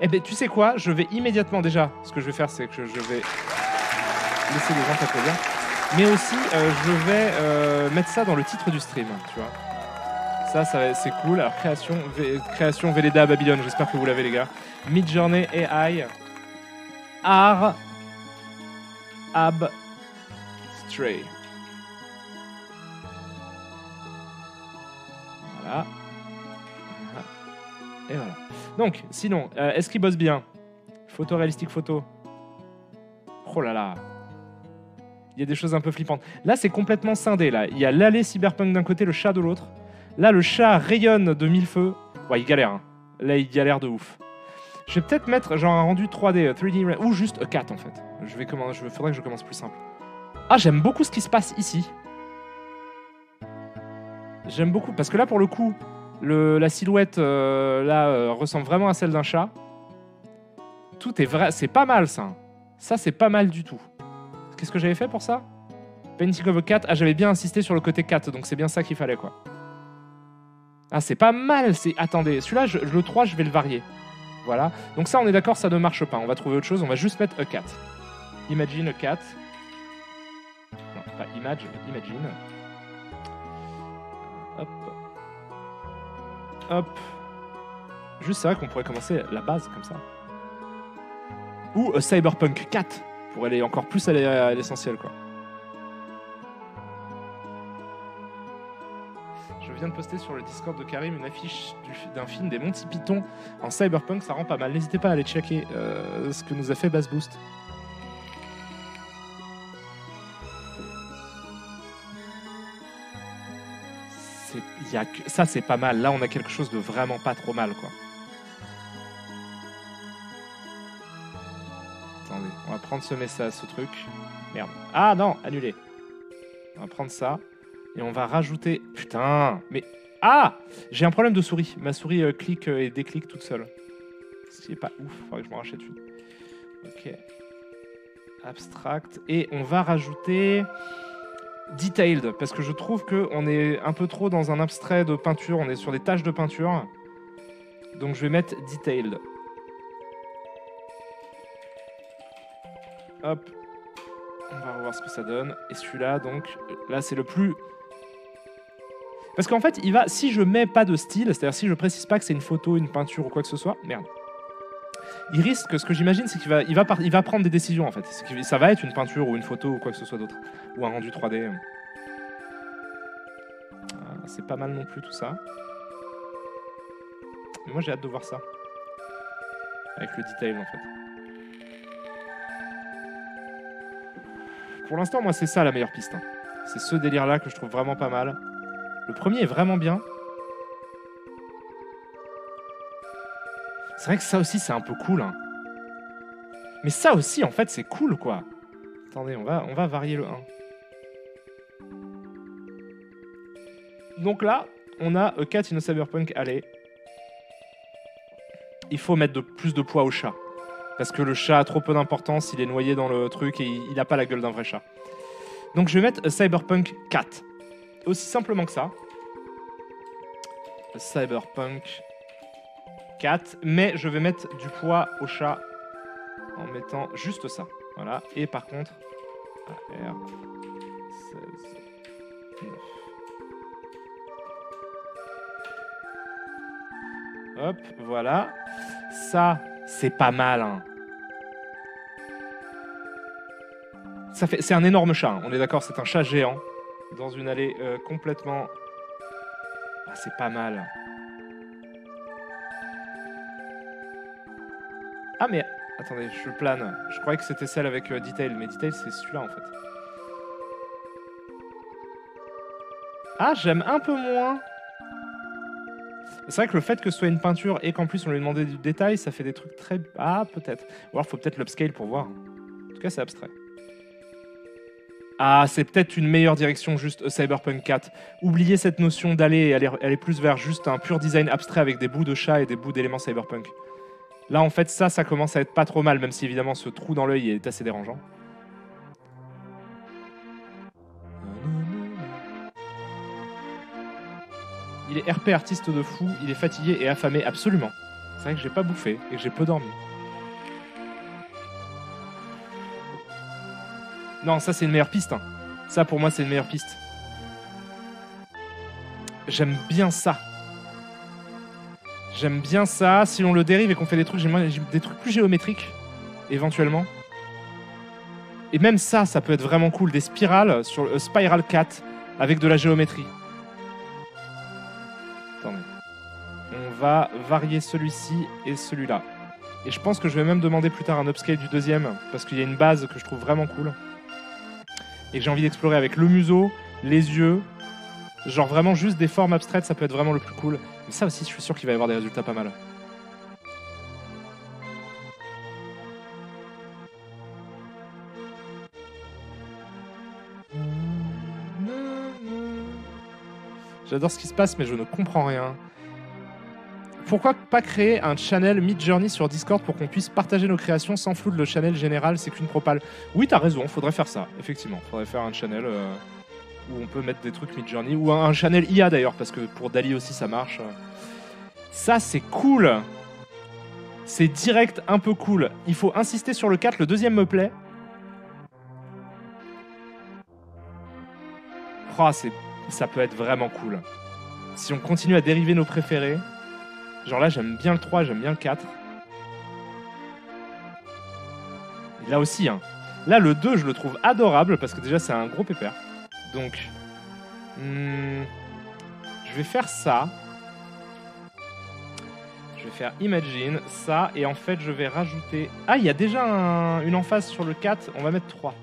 Eh ben tu sais quoi? Je vais immédiatement déjà. Ce que je vais faire, c'est que je vais laisser les gens t'applaudir. Mais aussi, je vais mettre ça dans le titre du stream. Tu vois. Ça c'est cool. Alors création Velleda à Babylone. J'espère que vous l'avez les gars. Midjourney AI. Art. Abstrait. Voilà. Et voilà. Donc, sinon, est-ce qu'il bosse bien? Photoréalistique photo. Oh là là. Il y a des choses un peu flippantes. Là, c'est complètement scindé. Là. Il y a l'allée cyberpunk d'un côté, le chat de l'autre. Là, le chat rayonne de mille feux. Ouais, il galère. Hein. Là, il galère de ouf. Je vais peut-être mettre genre un rendu 3D, 3D, ou juste a cat en fait. Faudrait que je commence plus simple. Ah, j'aime beaucoup ce qui se passe ici. J'aime beaucoup, parce que là, pour le coup, la silhouette ressemble vraiment à celle d'un chat. Tout est vrai, c'est pas mal ça. Ça, c'est pas mal du tout. Qu'est-ce que j'avais fait pour ça? Painting of a cat. Ah, j'avais bien insisté sur le côté cat, donc c'est bien ça qu'il fallait, quoi. Ah, c'est pas mal. Attendez, celui-là, le 3, je vais le varier. Voilà. Donc ça, on est d'accord, ça ne marche pas. On va trouver autre chose. On va juste mettre a cat. Imagine a cat. Non, pas imagine. Hop. Hop. Juste, c'est vrai qu'on pourrait commencer la base comme ça. Ou a cyberpunk cat pour aller encore plus à l'essentiel, quoi. Je viens de poster sur le Discord de Karim une affiche d'un film des Monty Python en cyberpunk, ça rend pas mal. N'hésitez pas à aller checker ce que nous a fait Bass Boost. Ça, c'est pas mal. Là, on a quelque chose de vraiment pas trop mal, quoi. Attendez, on va prendre ce message, ce truc. Merde. Ah non, annulé. On va prendre ça. Et on va rajouter... Putain, mais... Ah, j'ai un problème de souris. Ma souris clique et déclique toute seule. Ce qui est pas ouf. Faudrait que je m'en rachète une. Ok. Abstract. Et on va rajouter... Detailed. Parce que je trouve qu'on est un peu trop dans un abstrait de peinture. On est sur des taches de peinture. Donc je vais mettre Detailed. Hop. On va revoir ce que ça donne. Et celui-là, donc... Là, c'est le plus... Parce qu'en fait, il va, si je mets pas de style, c'est-à-dire si je précise pas que c'est une photo, une peinture ou quoi que ce soit, merde. Il risque, ce que j'imagine, c'est qu'il va prendre des décisions en fait. Ça va être une peinture ou une photo ou quoi que ce soit d'autre. Ou un rendu 3D. C'est pas mal non plus tout ça. Mais moi j'ai hâte de voir ça. Avec le detail en fait. Pour l'instant, moi c'est ça la meilleure piste. Hein. C'est ce délire là que je trouve vraiment pas mal. Le premier est vraiment bien. C'est vrai que ça aussi, c'est un peu cool. Hein. Mais ça aussi, en fait, c'est cool, quoi. Attendez, on va varier le 1. Donc là, on a a cat in a cyberpunk. Allez. Il faut mettre plus de poids au chat. Parce que le chat a trop peu d'importance, il est noyé dans le truc et il n'a pas la gueule d'un vrai chat. Donc je vais mettre a cyberpunk cat. Aussi simplement que ça. A cyberpunk cat. Mais je vais mettre du poids au chat en mettant juste ça. Voilà. Et par contre, AR 16, 9. Hop, voilà. Ça, c'est pas mal. Hein. C'est un énorme chat. Hein. On est d'accord, c'est un chat géant. Dans une allée complètement... Ah, c'est pas mal. Ah, mais... Attendez, je plane. Je croyais que c'était celle avec Detail. Mais Detail, c'est celui-là, en fait. Ah, j'aime un peu moins... C'est vrai que le fait que ce soit une peinture et qu'en plus on lui demandait du détail, ça fait des trucs très... Ah, peut-être. Ou alors faut peut-être l'upscale pour voir. En tout cas, c'est abstrait. Ah, c'est peut-être une meilleure direction, juste Cyberpunk 4. Oubliez cette notion d'aller et aller plus vers juste un pur design abstrait avec des bouts de chat et des bouts d'éléments cyberpunk. Là, en fait, ça commence à être pas trop mal, même si évidemment ce trou dans l'œil est assez dérangeant. Il est RP artiste de fou, il est fatigué et affamé, absolument. C'est vrai que j'ai pas bouffé et que j'ai peu dormi. Non, ça c'est une meilleure piste. Hein. Ça pour moi c'est une meilleure piste. J'aime bien ça. J'aime bien ça. Si on le dérive et qu'on fait des trucs plus géométriques, éventuellement. Et même ça peut être vraiment cool. Des spirales sur le Spiral 4 avec de la géométrie. Attendez. On va varier celui-ci et celui-là. Et je pense que je vais même demander plus tard un upscale du deuxième, parce qu'il y a une base que je trouve vraiment cool. Et que j'ai envie d'explorer avec le museau, les yeux. Genre vraiment juste des formes abstraites, ça peut être vraiment le plus cool. Mais ça aussi, je suis sûr qu'il va y avoir des résultats pas mal. J'adore ce qui se passe, mais je ne comprends rien. Pourquoi pas créer un channel Midjourney sur Discord pour qu'on puisse partager nos créations sans flou de le channel général, c'est qu'une propale. Oui, t'as raison, faudrait faire ça, effectivement. Faudrait faire un channel où on peut mettre des trucs Midjourney, ou un channel IA d'ailleurs, parce que pour Dali aussi ça marche. Ça, c'est cool. C'est direct un peu cool. Il faut insister sur le 4, le deuxième me plaît. Oh, ça peut être vraiment cool. Si on continue à dériver nos préférés. Genre là, j'aime bien le 3, j'aime bien le 4. Et là aussi, hein. Là, le 2, je le trouve adorable parce que déjà, c'est un gros pépère. Donc, je vais faire ça. Je vais faire Imagine, ça, et en fait, je vais rajouter... Ah, il y a déjà une emphase sur le 4, on va mettre 3.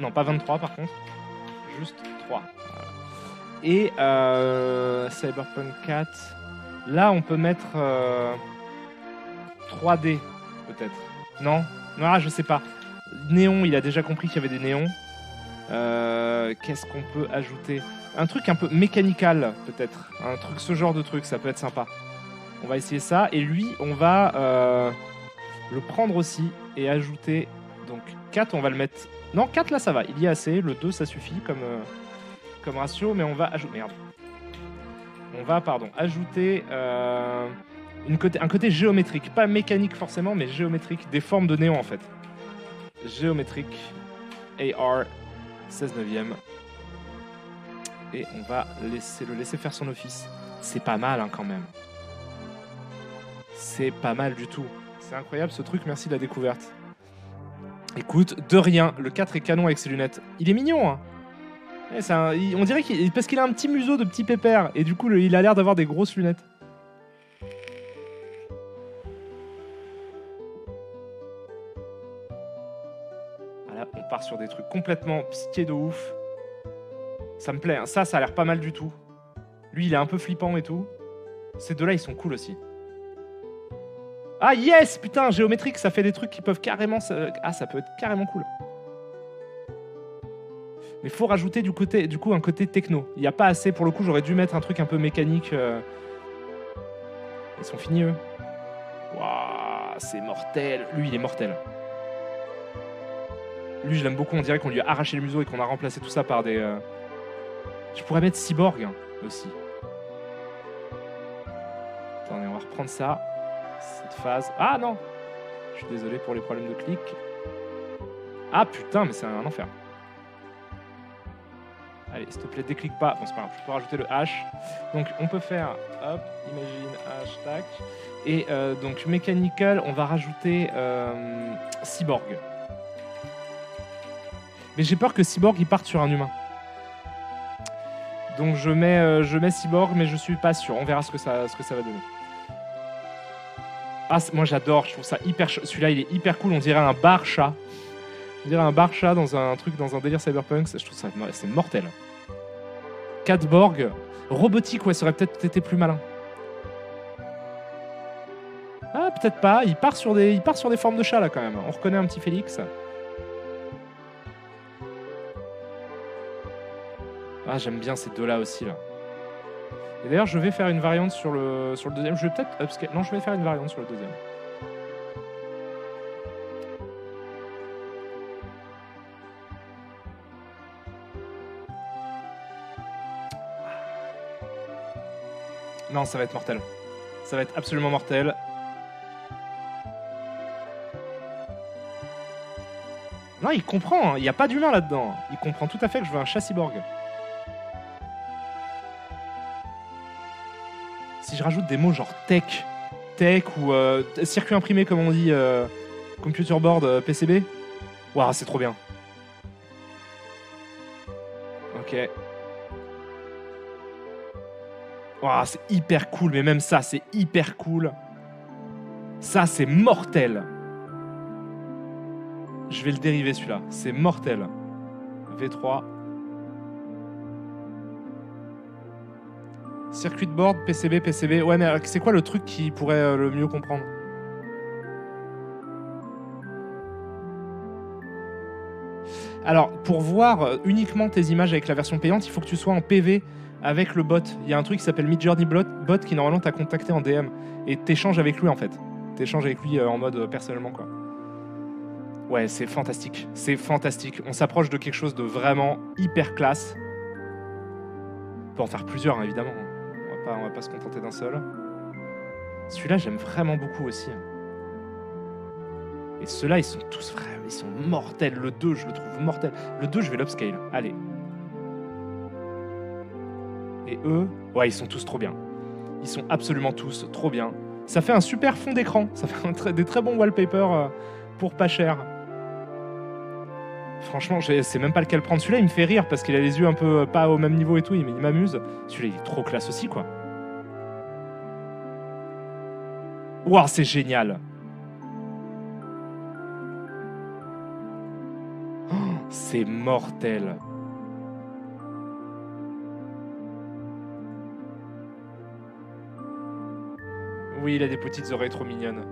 Non, pas 23 par contre, juste 3. Voilà. Et Cyberpunk 4, là, on peut mettre 3D, peut-être. Non, je sais pas. Néon, il a déjà compris qu'il y avait des néons. Qu'est-ce qu'on peut ajouter? Un truc un peu mécanical, peut-être. Un truc, ce genre de truc, ça peut être sympa. On va essayer ça. Et lui, on va le prendre aussi et ajouter... Donc 4, on va le mettre... Non, 4 là, ça va. Il y a assez. Le 2, ça suffit comme ratio. Mais on va ajouter... Merde. On va, ajouter un côté géométrique. Pas mécanique forcément, mais géométrique. Des formes de néon, en fait. Géométrique. AR 16 neuvième. Et on va le laisser faire son office. C'est pas mal, hein, quand même. C'est pas mal du tout. C'est incroyable ce truc, merci de la découverte. Écoute, de rien, le 4 est canon avec ses lunettes. Il est mignon, hein. On dirait parce qu'il a un petit museau de petit pépère, et du coup, il a l'air d'avoir des grosses lunettes. Voilà, on part sur des trucs complètement psychés de ouf. Ça me plaît, hein. Ça a l'air pas mal du tout. Lui, il est un peu flippant et tout. Ces deux-là, ils sont cool aussi. Ah yes, putain, géométrique, ça fait des trucs qui peuvent carrément... Ah, ça peut être carrément cool. Mais faut rajouter du coup un côté techno. Il n'y a pas assez, pour le coup, j'aurais dû mettre un truc un peu mécanique. Ils sont finis, eux. Waouh, c'est mortel. Lui, il est mortel. Lui, je l'aime beaucoup. On dirait qu'on lui a arraché le museau et qu'on a remplacé tout ça par des... Je pourrais mettre Cyborg, hein, aussi. Attendez, on va reprendre ça. Cette phase... Ah non! Je suis désolé pour les problèmes de clic. Ah putain, mais c'est un enfer. Allez, s'il te plaît, déclique pas. Bon, c'est pas grave, je peux rajouter le H. Donc, on peut faire, hop, imagine, hashtag. Et donc, mechanical, on va rajouter Cyborg. Mais j'ai peur que Cyborg, il parte sur un humain. Donc, je mets Cyborg, mais je suis pas sûr. On verra ce que ça va donner. Ah, moi, j'adore. Je trouve ça hyper... Celui-là, il est hyper cool. On dirait un bar chat. On dirait un bar chat dans un délire cyberpunk. Je trouve ça... C'est mortel. Catborg. Robotique, ouais, ça aurait peut-être été plus malin. Ah, peut-être pas. Il part sur des formes de chat, là, quand même. On reconnaît un petit Félix. Ah, j'aime bien ces deux-là aussi, là. Et d'ailleurs, je vais faire une variante sur le deuxième. Je vais peut-être upscale. Non, je vais faire une variante sur le deuxième. Non, ça va être mortel. Ça va être absolument mortel. Non, il comprend. Il n'y a pas d'humain là-dedans. Il comprend tout à fait que je veux un chat cyborg. Si je rajoute des mots genre tech ou circuit imprimé comme on dit, computer board, PCB, waouh, c'est trop bien. Ok. Waouh, c'est hyper cool, mais même ça, c'est hyper cool. Ça, c'est mortel. Je vais le dériver celui-là, c'est mortel. V3. Circuit de board, PCB. Ouais, mais c'est quoi le truc qui pourrait le mieux comprendre? Alors, pour voir uniquement tes images avec la version payante, il faut que tu sois en PV avec le bot. Il y a un truc qui s'appelle Midjourney Bot qui normalement t'a contacté en DM. Et t'échanges avec lui en fait. T'échanges avec lui en mode personnellement quoi. Ouais, c'est fantastique. C'est fantastique. On s'approche de quelque chose de vraiment hyper classe. On peut en faire plusieurs, hein, évidemment. On va pas se contenter d'un seul. Celui-là, j'aime vraiment beaucoup aussi. Et ceux-là, ils sont tous frères, ils sont mortels. Le 2, je le trouve mortel. Le 2, je vais l'upscale. Allez. Et eux, ouais, ils sont tous trop bien. Ils sont absolument tous trop bien. Ça fait un super fond d'écran. Ça fait des très bons wallpapers pour pas cher. Franchement, je sais même pas lequel prendre. Celui-là, il me fait rire parce qu'il a les yeux un peu pas au même niveau et tout, mais il m'amuse. Celui-là, il est trop classe aussi, quoi. Waouh, c'est génial. Oh, c'est mortel. Oui, il a des petites oreilles trop mignonnes.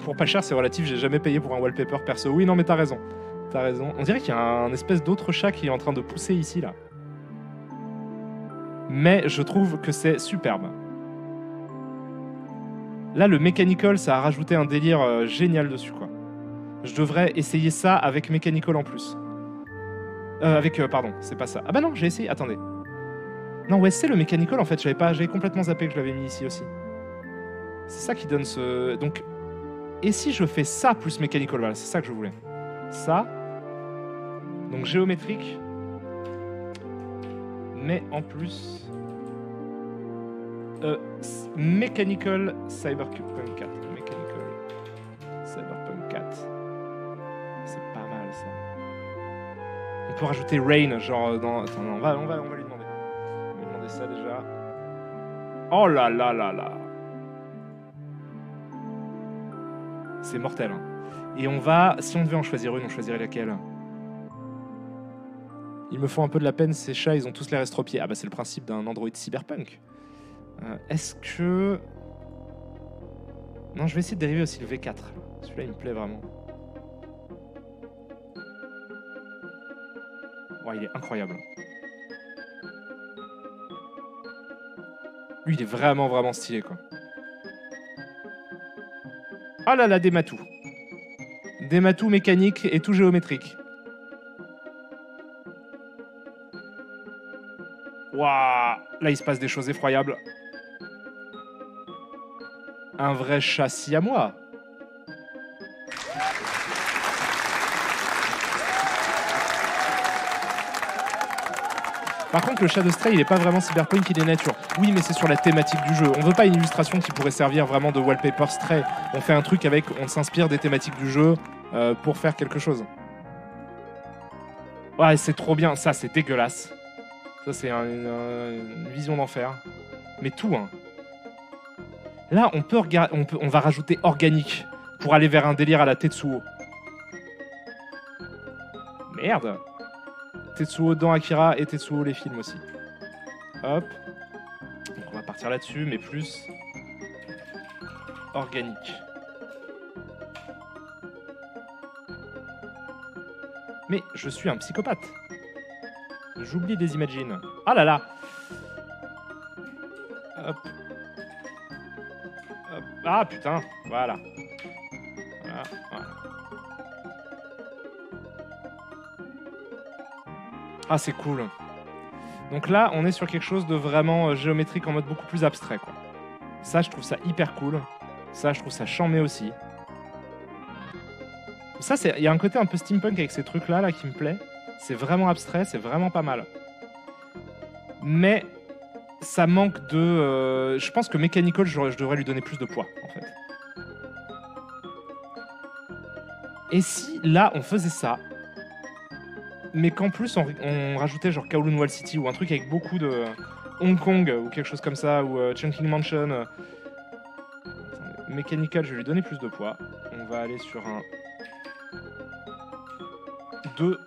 Pour pas cher, c'est relatif, j'ai jamais payé pour un wallpaper perso. Oui, non, mais t'as raison. T'as raison. On dirait qu'il y a un espèce d'autre chat qui est en train de pousser ici, là. Mais je trouve que c'est superbe. Là, le Mechanical, ça a rajouté un délire génial dessus, quoi. Je devrais essayer ça avec Mechanical en plus. Pardon, c'est pas ça. Ah bah non, j'ai essayé, attendez. Non, ouais, c'est le Mechanical, en fait, j'avais complètement zappé que je l'avais mis ici aussi. C'est ça qui donne ce... Donc, et si je fais ça plus Mechanical, voilà, c'est ça que je voulais. Ça, donc géométrique, mais en plus... Mechanical Cyberpunk 4. Mechanical Cyberpunk 4. C'est pas mal, ça. On peut rajouter Rain, genre dans... Attends, non, on va lui demander. On va lui demander ça, déjà. Oh là là là là. C'est mortel. Hein. Et on va... Si on devait en choisir une, on choisirait laquelle? Ils me font un peu de la peine, ces chats, ils ont tous l'air estropiés. Ah bah c'est le principe d'un Android cyberpunk. Est-ce que... Non, je vais essayer de dériver aussi le V4. Celui-là, il me plaît vraiment. Ouais, il est incroyable. Lui, il est vraiment, vraiment stylé, quoi. Ah là là, des matous. Des matous mécaniques et tout géométrique. Waouh! Là, il se passe des choses effroyables. Un vrai châssis à moi. Par contre, le chat de Stray, il est pas vraiment cyberpunk, il est nature. Oui, mais c'est sur la thématique du jeu. On veut pas une illustration qui pourrait servir vraiment de wallpaper Stray. On fait un truc avec, on s'inspire des thématiques du jeu pour faire quelque chose. Ouais, c'est trop bien. Ça, c'est dégueulasse. Ça, c'est une vision d'enfer. Mais tout, hein. Là, on va rajouter organique pour aller vers un délire à la Tetsuo. Merde. Tetsuo dans Akira et Tetsuo les films aussi. Hop. Donc on va partir là-dessus, mais plus organique. Mais je suis un psychopathe. J'oublie des imagines. Ah là là. Hop. Hop. Ah putain, voilà. Voilà, voilà. Ah, c'est cool. Donc là, on est sur quelque chose de vraiment géométrique en mode beaucoup plus abstrait, quoi. Ça, je trouve ça hyper cool. Ça, je trouve ça chambé aussi. Ça, il y a un côté un peu steampunk avec ces trucs-là là, qui me plaît. C'est vraiment abstrait, c'est vraiment pas mal. Mais ça manque de... je pense que Mechanical, je devrais lui donner plus de poids, en fait. Et si, là, on faisait ça, mais qu'en plus, on rajoutait genre Kowloon Wall City ou un truc avec beaucoup de Hong Kong ou quelque chose comme ça, ou Chungking Mansion. Mechanical, je vais lui donner plus de poids. On va aller sur un 2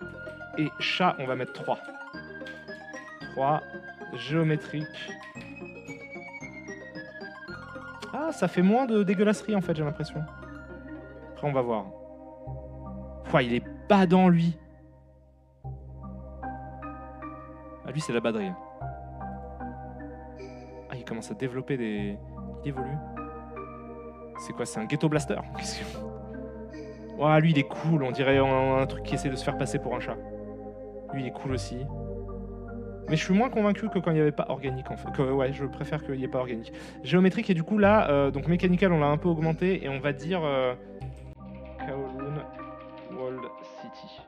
et chat, on va mettre 3. 3, géométrique. Ah, ça fait moins de dégueulasserie en fait, j'ai l'impression. Après, on va voir. Ouah, il est badant lui. Ah, lui, c'est la baderie. Ah, il commence à développer des... Il évolue. C'est quoi? C'est un ghetto blaster? Ouah, lui, il est cool. On dirait un truc qui essaie de se faire passer pour un chat. Lui, il est cool aussi. Mais je suis moins convaincu que quand il n'y avait pas organique en fait. Ouais, je préfère qu'il n'y ait pas organique. Géométrique et du coup là, donc mécanical on l'a un peu augmenté et on va dire Kowloon Wall City.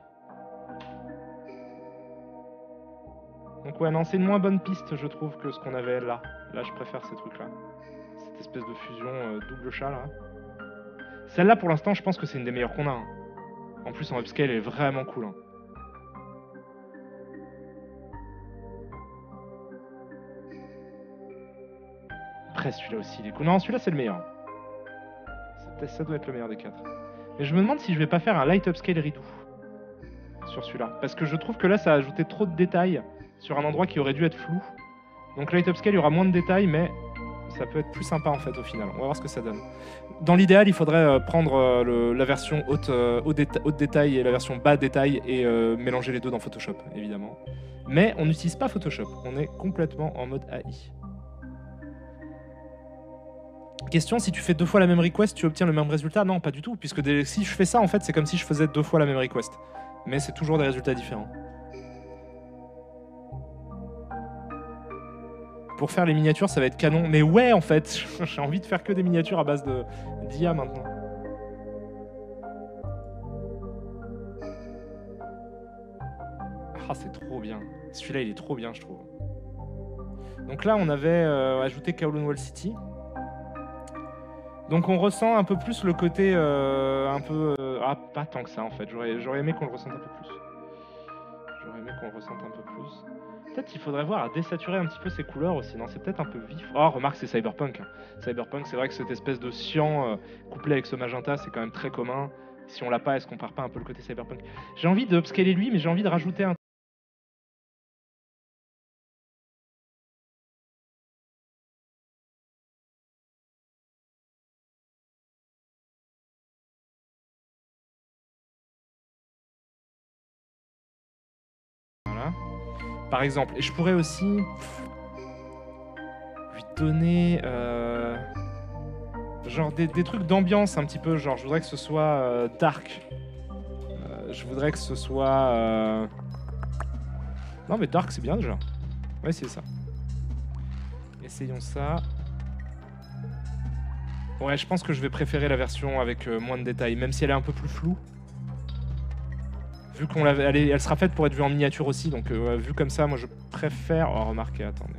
Donc ouais non c'est une moins bonne piste je trouve que ce qu'on avait là. Là je préfère ces trucs là. Cette espèce de fusion double chat là. Celle-là pour l'instant je pense que c'est une des meilleures qu'on a. Hein. En plus en upscale elle est vraiment cool. Hein. Après celui-là aussi il est cool. Non celui-là c'est le meilleur. Ça doit être le meilleur des 4. Mais je me demande si je vais pas faire un light upscale redo sur celui-là. Parce que je trouve que là ça a ajouté trop de détails sur un endroit qui aurait dû être flou. Donc light upscale il y aura moins de détails mais ça peut être plus sympa en fait au final. On va voir ce que ça donne. Dans l'idéal il faudrait prendre la version haute détail et la version bas détail et mélanger les deux dans Photoshop évidemment. Mais on n'utilise pas Photoshop, on est complètement en mode AI. Question, si tu fais 2 fois la même request, tu obtiens le même résultat? Non, pas du tout, puisque si je fais ça, en fait, c'est comme si je faisais 2 fois la même request. Mais c'est toujours des résultats différents. Pour faire les miniatures, ça va être canon. Mais ouais, en fait, j'ai envie de faire que des miniatures à base d'IA maintenant. Ah, c'est trop bien. Celui-là, il est trop bien, je trouve. Donc là, on avait ajouté Kowloon Wall City. Donc on ressent un peu plus le côté un peu... ah, pas tant que ça en fait. J'aurais aimé qu'on le ressente un peu plus. J'aurais aimé qu'on le ressente un peu plus. Peut-être qu'il faudrait voir à désaturer un petit peu ces couleurs aussi. Non, c'est peut-être un peu vif. Oh, remarque, c'est Cyberpunk. Hein. Cyberpunk, c'est vrai que cette espèce de cyan couplé avec ce magenta, c'est quand même très commun. Si on l'a pas, est-ce qu'on part pas un peu le côté Cyberpunk? J'ai envie de upscaler lui, mais j'ai envie de rajouter un... Voilà. Par exemple. Et je pourrais aussi lui donner genre des trucs d'ambiance un petit peu. Genre je voudrais que ce soit dark. Je voudrais que ce soit... Non mais dark c'est bien déjà. On va essayer ça. Essayons ça. Ouais je pense que je vais préférer la version avec moins de détails. Même si elle est un peu plus floue. Vu qu'on l'avait, elle sera faite pour être vue en miniature aussi, donc vu comme ça, moi je préfère... Oh, remarquez, attendez.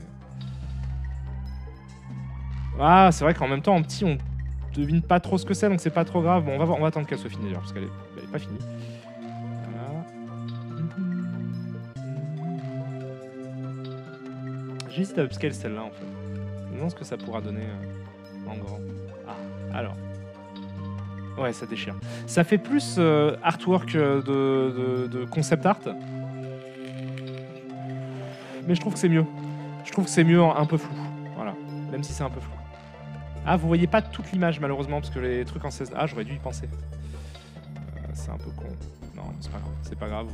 Ah, c'est vrai qu'en même temps, en petit, on devine pas trop ce que c'est, donc c'est pas trop grave. Bon, on va attendre qu'elle soit finie, d'ailleurs, parce qu'elle est pas finie. Voilà. J'hésite à upscale celle-là, en fait. Je me demande ce que ça pourra donner en grand. Ah, alors... Ouais, ça déchire. Ça fait plus artwork de concept art. Mais je trouve que c'est mieux. Je trouve que c'est mieux un peu flou. Voilà. Même si c'est un peu flou. Ah, vous voyez pas toute l'image malheureusement, parce que les trucs en 16... Ah, j'aurais dû y penser. C'est un peu con. Non, c'est pas grave. C'est pas grave.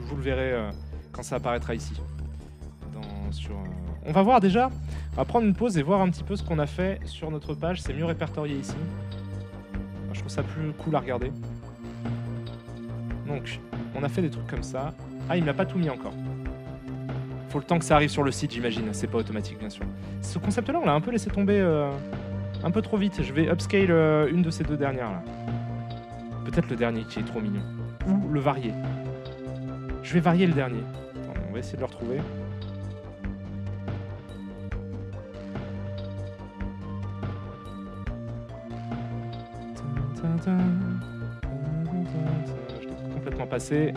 Vous le verrez quand ça apparaîtra ici. On va voir déjà. On va prendre une pause et voir un petit peu ce qu'on a fait sur notre page. C'est mieux répertorié ici. Je trouve ça plus cool à regarder. Donc, on a fait des trucs comme ça. Ah, il me l'a pas tout mis encore. Faut le temps que ça arrive sur le site, j'imagine. C'est pas automatique, bien sûr. Ce concept-là, on l'a un peu laissé tomber un peu trop vite. Je vais upscale une de ces deux dernières, là. Peut-être le dernier qui est trop mignon. Ou le varier. Je vais varier le dernier. Attendez, on va essayer de le retrouver. Je l'ai complètement passé.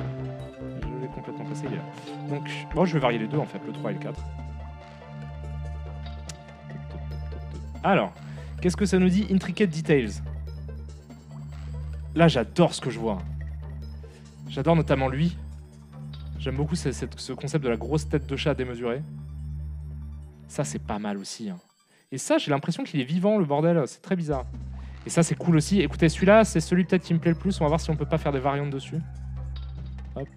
Il est là. Donc, bon, je vais varier les deux en fait, le 3 et le 4. Alors, qu'est-ce que ça nous dit? Intricate Details. Là, j'adore ce que je vois. J'adore notamment lui. J'aime beaucoup ce concept de la grosse tête de chat démesurée. Ça, c'est pas mal aussi. Hein. Et ça, j'ai l'impression qu'il est vivant, le bordel. C'est très bizarre. Et ça, c'est cool aussi. Écoutez, celui-là, c'est celui peut-être qui me plaît le plus. On va voir si on peut pas faire des variantes dessus. Hop.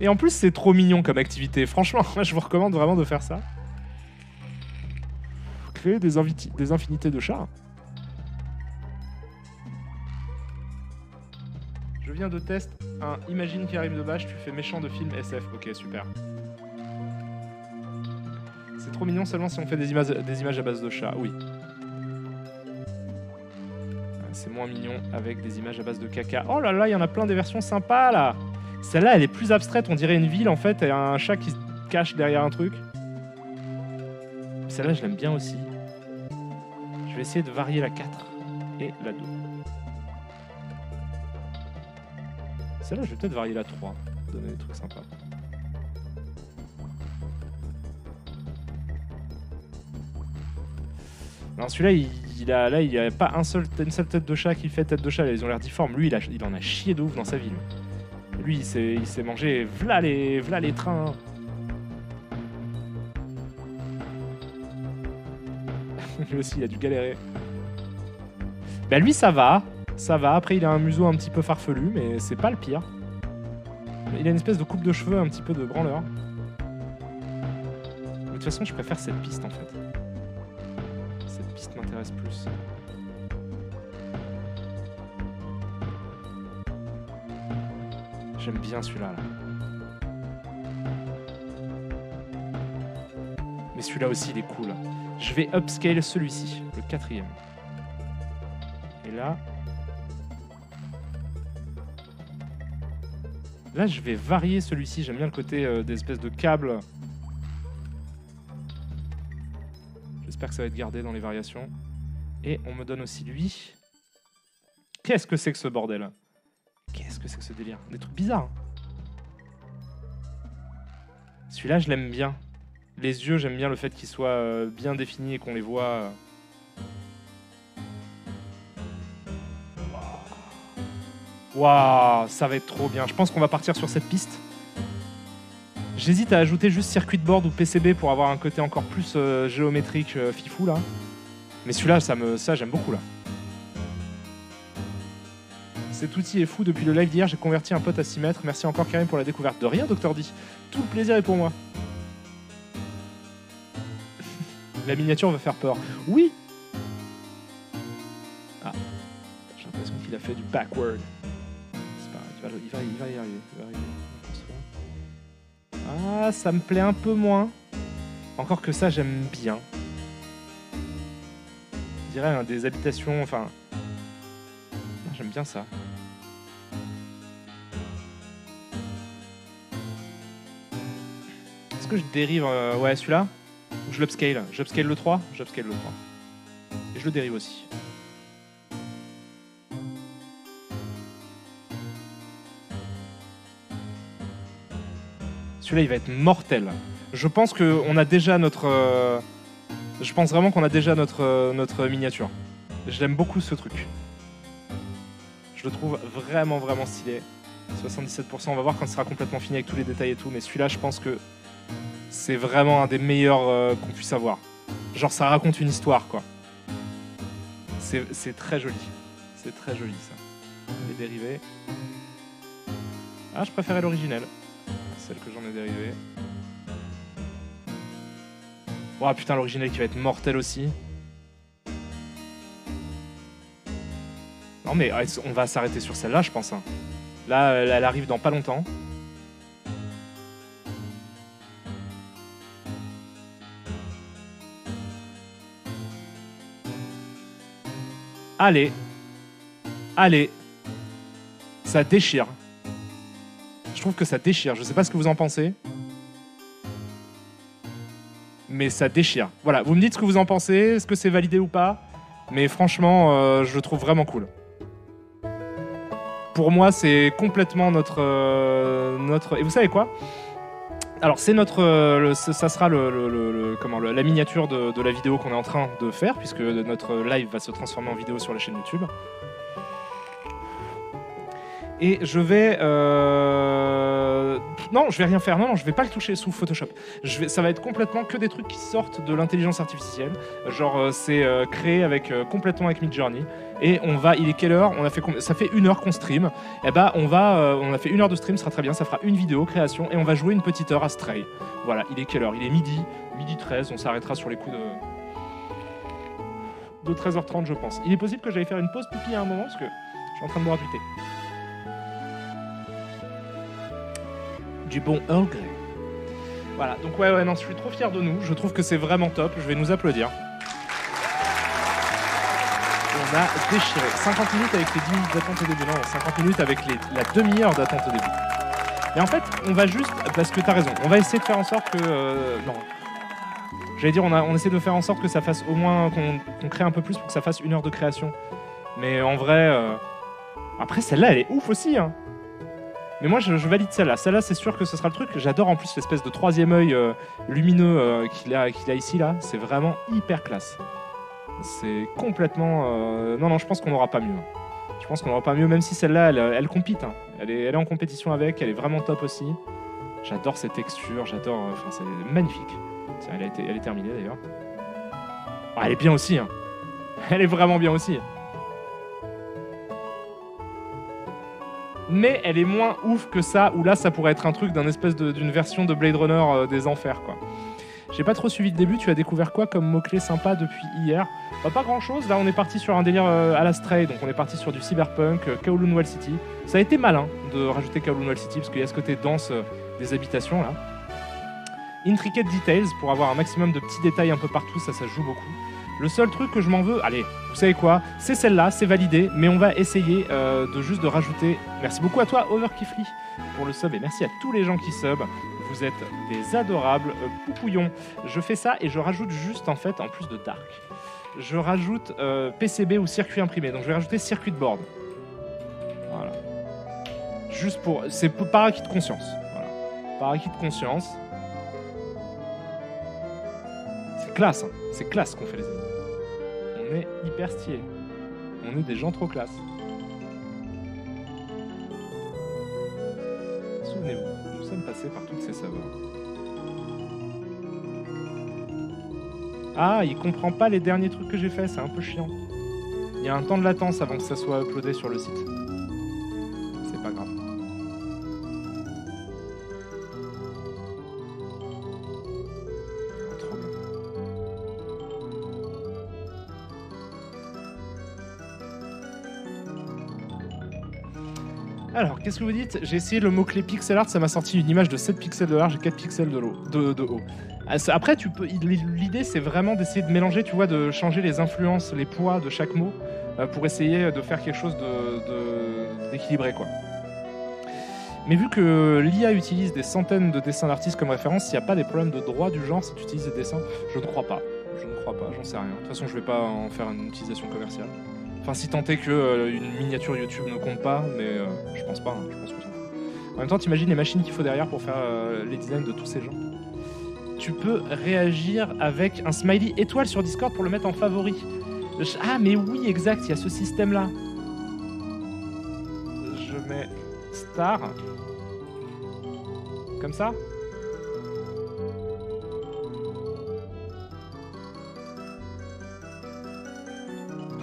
Et en plus, c'est trop mignon comme activité. Franchement, je vous recommande vraiment de faire ça. Créer des infinités de chats. Je viens de test un Imagine Karim Debache, tu fais méchant de film SF. Ok, super. C'est trop mignon seulement si on fait des images à base de chat, oui. C'est moins mignon avec des images à base de caca. Oh là là, il y en a plein des versions sympas là. Celle-là, elle est plus abstraite, on dirait une ville en fait, et un chat qui se cache derrière un truc. Celle-là, je l'aime bien aussi. Je vais essayer de varier la 4 et la 2. Celle-là, je vais peut-être varier la 3, donner des trucs sympas. Non, celui-là, il n'y a pas une seule tête de chat qui fait tête de chat. Ils ont l'air difformes. Lui, il en a chié de ouf dans sa vie. Lui, il s'est mangé v'là les trains. Lui aussi, il a dû galérer. Bah lui, ça va. Ça va. Après, il a un museau un petit peu farfelu, mais c'est pas le pire. Il a une espèce de coupe de cheveux un petit peu de branleur. Mais de toute façon, je préfère cette piste, en fait. Cette piste m'intéresse plus. J'aime bien celui-là. Là. Mais celui-là aussi, il est cool. Je vais upscale celui-ci, le 4e. Et là... Là, je vais varier celui-ci. J'aime bien le côté des espèces de câbles. J'espère que ça va être gardé dans les variations. Et on me donne aussi lui. Qu'est-ce que c'est que ce bordel? Qu'est-ce que c'est que ce délire? Des trucs bizarres. Celui-là, je l'aime bien. Les yeux, j'aime bien le fait qu'ils soient bien définis et qu'on les voit. Waouh, ça va être trop bien. Je pense qu'on va partir sur cette piste. J'hésite à ajouter juste circuit board ou PCB pour avoir un côté encore plus géométrique, fifou là. Mais celui-là, ça j'aime beaucoup là. Cet outil est fou. Depuis le live d'hier, j'ai converti un pote à 6 mètres. Merci encore Karim pour la découverte. De rien, Dr D. Tout le plaisir est pour moi. La miniature va faire peur. Oui. Ah, j'ai l'impression qu'il a fait du backward. C'est pas grave, il va y arriver. Ah, ça me plaît un peu moins. Encore que ça, j'aime bien. Je dirais des habitations, enfin... J'aime bien ça. Est-ce que je dérive... ouais, celui-là? Ou je l'upscale? J'upscale le 3? J'upscale le 3. Et je le dérive aussi. Celui-là, il va être mortel. Je pense qu'on a déjà notre... je pense vraiment qu'on a déjà notre miniature. Je l'aime beaucoup, ce truc. Je le trouve vraiment, vraiment stylé. 77%, on va voir quand il sera complètement fini avec tous les détails et tout. Mais celui-là, je pense que c'est vraiment un des meilleurs qu'on puisse avoir. Genre, ça raconte une histoire, quoi. C'est très joli. C'est très joli, ça. Les dérivés. Ah, je préférais l'originel. Celle que j'en ai dérivée. Oh putain, l'original qui va être mortel aussi. Non mais on va s'arrêter sur celle-là, je pense. Hein. Là, elle arrive dans pas longtemps. Allez. Allez. Ça déchire. Je trouve que ça déchire. Je sais pas ce que vous en pensez. Mais ça déchire. Voilà, vous me dites ce que vous en pensez. Est-ce que c'est validé ou pas? Mais franchement, je le trouve vraiment cool. Pour moi, c'est complètement notre... Et vous savez quoi? Alors, c'est notre... ça sera la miniature de la vidéo qu'on est en train de faire, puisque notre live va se transformer en vidéo sur la chaîne YouTube. Et je vais... Non, je vais rien faire. Non, je vais pas le toucher sous Photoshop. Ça va être complètement que des trucs qui sortent de l'intelligence artificielle. Genre, c'est créé complètement avec Midjourney. Et on va... Il est quelle heure? Ça fait 1 heure qu'on stream. Et bah, on a fait 1 heure de stream, ce sera très bien. Ça fera une vidéo, création. Et on va jouer une petite heure à Stray. Voilà, il est quelle heure? Il est midi 13. On s'arrêtera sur les coups de 13h30, je pense. Il est possible que j'aille faire une pause pipi à un moment, parce que je suis en train de boire du thé. du bon Earl Grey. Voilà, donc ouais, non, je suis trop fier de nous. Je trouve que c'est vraiment top. Je vais nous applaudir. On a déchiré. 50 minutes avec les 10 minutes d'attente au début. Non, 50 minutes avec la demi-heure d'attente au début. Et en fait, on va juste... Parce que t'as raison. On va essayer de faire en sorte que... non. J'allais dire, on essaie de faire en sorte que ça fasse au moins... Qu'on crée un peu plus pour que ça fasse 1 heure de création. Mais en vrai... Après, celle-là, elle est ouf aussi, hein. Mais moi, je valide celle-là. Celle-là, c'est sûr que ce sera le truc. J'adore en plus l'espèce de troisième œil lumineux qu'il a ici, là. C'est vraiment hyper classe. C'est complètement... Non, je pense qu'on n'aura pas mieux. Je pense qu'on n'aura pas mieux, même si celle-là, elle compite. Hein. Elle est en compétition avec, elle est vraiment top aussi. J'adore ces textures, j'adore... Enfin, c'est magnifique. Elle est terminée, d'ailleurs. Ah, elle est bien aussi, hein. Elle est vraiment bien aussi. Mais elle est moins ouf que ça, où là, ça pourrait être un truc d'une version de Blade Runner des enfers, quoi. J'ai pas trop suivi le début, tu as découvert quoi comme mot-clé sympa depuis hier? Pas grand-chose, là on est parti sur un délire à la Stray, donc on est parti sur du cyberpunk, Kowloon Wall City. Ça a été malin de rajouter Kowloon Wall City, parce qu'il y a ce côté dense des habitations, là. Intricate Details, pour avoir un maximum de petits détails un peu partout, ça joue beaucoup. Le seul truc que je m'en veux, allez, vous savez quoi, c'est celle-là, c'est validé, mais on va essayer de rajouter... Merci beaucoup à toi, Overkifly, pour le sub, et merci à tous les gens qui sub. Vous êtes des adorables poupouillons. Je fais ça et je rajoute juste, en fait, en plus de Dark, je rajoute PCB ou circuit imprimé. Donc je vais rajouter circuit de board. Voilà. Juste pour... C'est par acquis de conscience. Voilà. Par acquis de conscience. C'est classe, hein. C'est classe qu'on fait, les amis. On est hyper stylé. On est des gens trop classe. Souvenez-vous, nous sommes passés par toutes ces saveurs. Ah, il comprend pas les derniers trucs que j'ai fait, c'est un peu chiant. Il y a un temps de latence avant que ça soit uploadé sur le site. C'est pas grave. Trop bien. Alors, qu'est-ce que vous dites? J'ai essayé le mot-clé pixel art, ça m'a sorti une image de 7 pixels de large et 4 pixels de haut. Après, l'idée, c'est vraiment d'essayer de mélanger, tu vois, de changer les influences, les poids de chaque mot pour essayer de faire quelque chose d'équilibré, quoi. Mais vu que l'IA utilise des centaines de dessins d'artistes comme référence, s'il n'y a pas des problèmes de droit du genre si tu utilises des dessins, je ne crois pas. J'en sais rien. De toute façon, je vais pas en faire une utilisation commerciale. Enfin, si tant est qu'une miniature YouTube ne compte pas, mais je pense pas, hein, je pense qu'on s'en fout. En même temps, t'imagines les machines qu'il faut derrière pour faire les designs de tous ces gens. Tu peux réagir avec un smiley étoile sur Discord pour le mettre en favori. Ah, mais oui, exact, il y a ce système-là. Je mets star. Comme ça.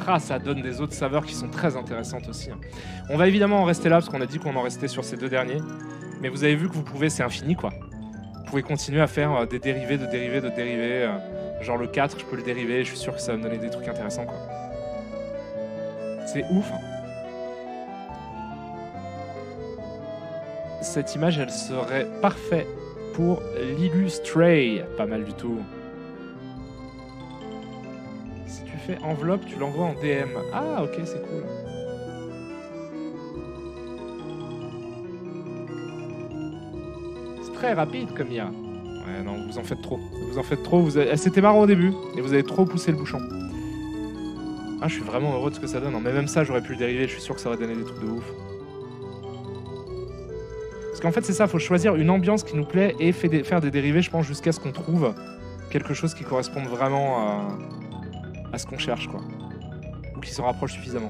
Ah, ça donne des autres saveurs qui sont très intéressantes aussi. On va évidemment en rester là, parce qu'on a dit qu'on en restait sur ces deux derniers. Mais vous avez vu que vous pouvez, c'est infini, quoi. Vous pouvez continuer à faire des dérivés de dérivés de dérivés. Genre le 4, je peux le dériver, je suis sûr que ça va me donner des trucs intéressants, quoi. C'est ouf. Cette image, elle serait parfaite pour l'illustrer. Pas mal du tout. Si tu fais enveloppe, tu l'envoies en DM. Ah, ok, c'est cool. C'est très rapide comme IA. Ouais, non, vous en faites trop. Vous en faites trop. C'était marrant au début, et vous avez trop poussé le bouchon. Ah, je suis vraiment heureux de ce que ça donne. Mais même ça, j'aurais pu le dériver. Je suis sûr que ça aurait donné des trucs de ouf. Parce qu'en fait, c'est ça. Faut choisir une ambiance qui nous plaît et faire des dérivés, je pense, jusqu'à ce qu'on trouve quelque chose qui corresponde vraiment à ce qu'on cherche, quoi. Ou qui s'en rapproche suffisamment.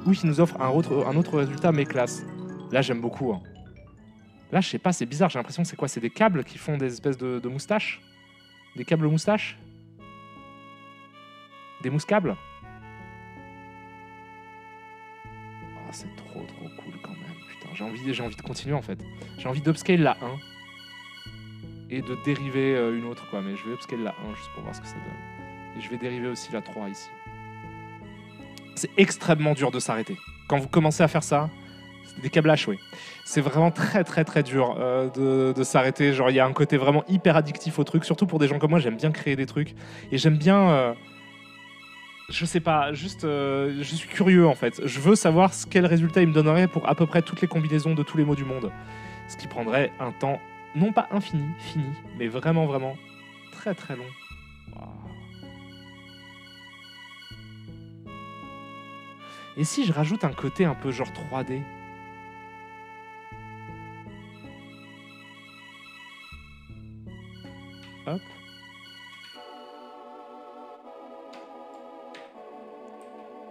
Ou qui nous offre un autre résultat, mais classe. Là, j'aime beaucoup. Hein. Là, je sais pas, c'est bizarre. J'ai l'impression que c'est quoi? C'est des câbles qui font des espèces de moustaches? Des câbles moustaches? Des mousses-câbles? Oh, c'est trop cool quand même. Putain, j'ai envie de continuer en fait. J'ai envie d'upscale la 1 et de dériver une autre, quoi. Mais je vais upscale la 1 juste pour voir ce que ça donne. Et je vais dériver aussi la 3 ici. C'est extrêmement dur de s'arrêter. Quand vous commencez à faire ça, Des câblages, oui. C'est vraiment très très très dur de s'arrêter. Genre, il y a un côté vraiment hyper addictif au truc, surtout pour des gens comme moi. J'aime bien créer des trucs et j'aime bien. Je sais pas, juste, je suis curieux en fait. Je veux savoir quel résultat il me donnerait pour à peu près toutes les combinaisons de tous les mots du monde. Ce qui prendrait un temps, non pas infini, fini, mais vraiment vraiment très très long. Wow. Et si je rajoute un côté un peu genre 3D ? Hop.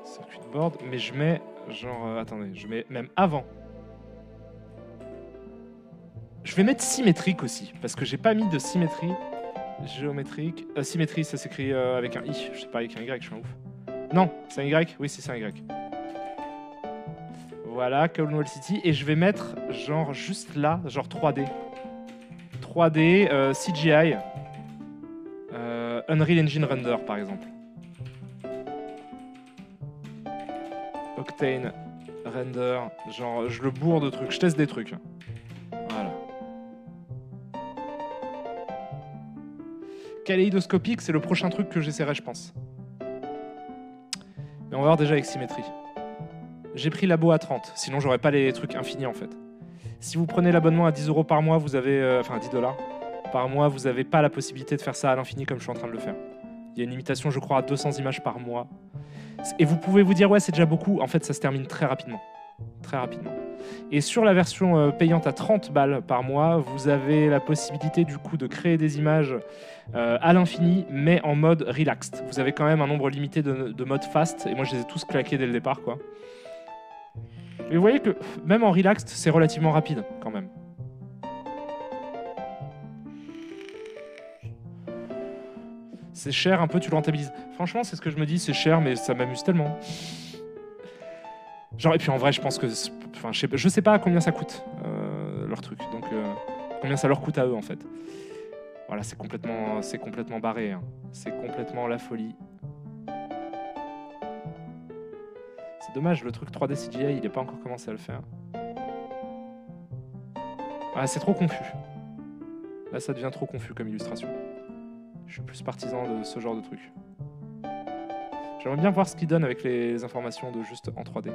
Circuit de board, mais je mets genre... attendez, je mets même avant. Je vais mettre symétrique aussi, parce que j'ai pas mis de symétrie géométrique. Symétrie, ça s'écrit avec un I, je sais pas, avec un Y, je suis un ouf. Non, c'est un Y. Oui, c'est un Y. Voilà, Cornwall City. Et je vais mettre genre juste là, genre 3D. 3D, CGI. Unreal Engine Render, par exemple. Octane Render. Genre, je le bourre de trucs. Je teste des trucs. Voilà. Kaléidoscopique, c'est le prochain truc que j'essaierai, je pense. Mais on va voir déjà avec symétrie. J'ai pris l'abo à 30, sinon j'aurais pas les trucs infinis en fait. Si vous prenez l'abonnement à 10 € par mois, vous avez... enfin 10 $ par mois, vous n'avez pas la possibilité de faire ça à l'infini comme je suis en train de le faire. Il y a une limitation, je crois, à 200 images par mois. Et vous pouvez vous dire, ouais, c'est déjà beaucoup. En fait, ça se termine très rapidement. Très rapidement. Et sur la version payante à 30 balles par mois, vous avez la possibilité du coup de créer des images à l'infini, mais en mode relaxed. Vous avez quand même un nombre limité de modes fast, et moi je les ai tous claqués dès le départ, quoi. Mais vous voyez que même en relaxed, c'est relativement rapide quand même. C'est cher un peu, tu le rentabilises. Franchement, c'est ce que je me dis, c'est cher, mais ça m'amuse tellement. Genre, et puis en vrai, je pense que... Enfin, je sais pas combien ça coûte, leur truc. Donc, combien ça leur coûte à eux, en fait. Voilà, c'est complètement barré. Hein. C'est complètement la folie. C'est dommage, le truc 3D CGI, il n'est pas encore commencé à le faire. Ah, c'est trop confus. Là, ça devient trop confus comme illustration. Je suis plus partisan de ce genre de truc. J'aimerais bien voir ce qu'il donne avec les informations de juste en 3D.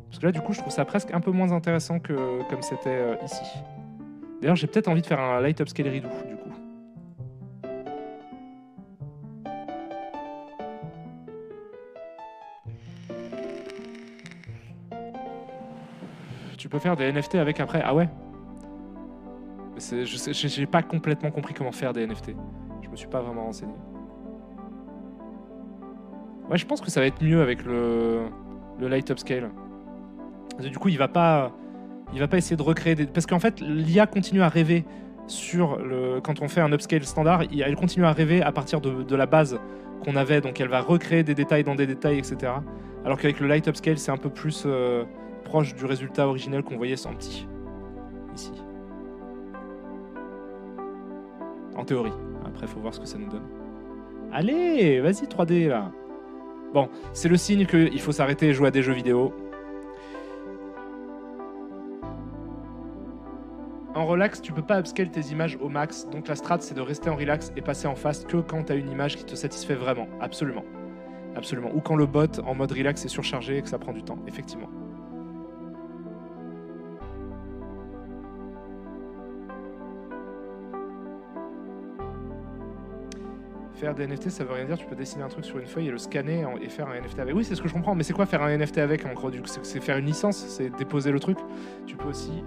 Parce que là, du coup, je trouve ça presque un peu moins intéressant que comme c'était ici. D'ailleurs, j'ai peut-être envie de faire un light upscale redo, du coup. Tu peux faire des NFT avec après. Ah ouais? J'ai pas complètement compris comment faire des NFT. Je me suis pas vraiment renseigné. Ouais, je pense que ça va être mieux avec le light upscale. Du coup, il va pas essayer de recréer des... Parce qu'en fait, l'IA continue à rêver quand on fait un upscale standard, elle continue à rêver à partir de la base qu'on avait. Donc elle va recréer des détails dans des détails, etc. Alors qu'avec le light upscale, c'est un peu plus proche du résultat originel qu'on voyait sans petit. Ici. En théorie. Après, il faut voir ce que ça nous donne. Allez, vas-y 3D là. Bon, c'est le signe qu'il faut s'arrêter et jouer à des jeux vidéo. En relax, tu peux pas upscale tes images au max, donc la strat c'est de rester en relax et passer en fast que quand tu as une image qui te satisfait vraiment, absolument. Absolument. Ou quand le bot en mode relax est surchargé et que ça prend du temps, effectivement. Faire des NFT, ça veut rien dire, tu peux dessiner un truc sur une feuille et le scanner et faire un NFT avec. Oui, c'est ce que je comprends, mais c'est quoi faire un NFT avec en gros? C'est faire une licence, c'est déposer le truc. Tu peux aussi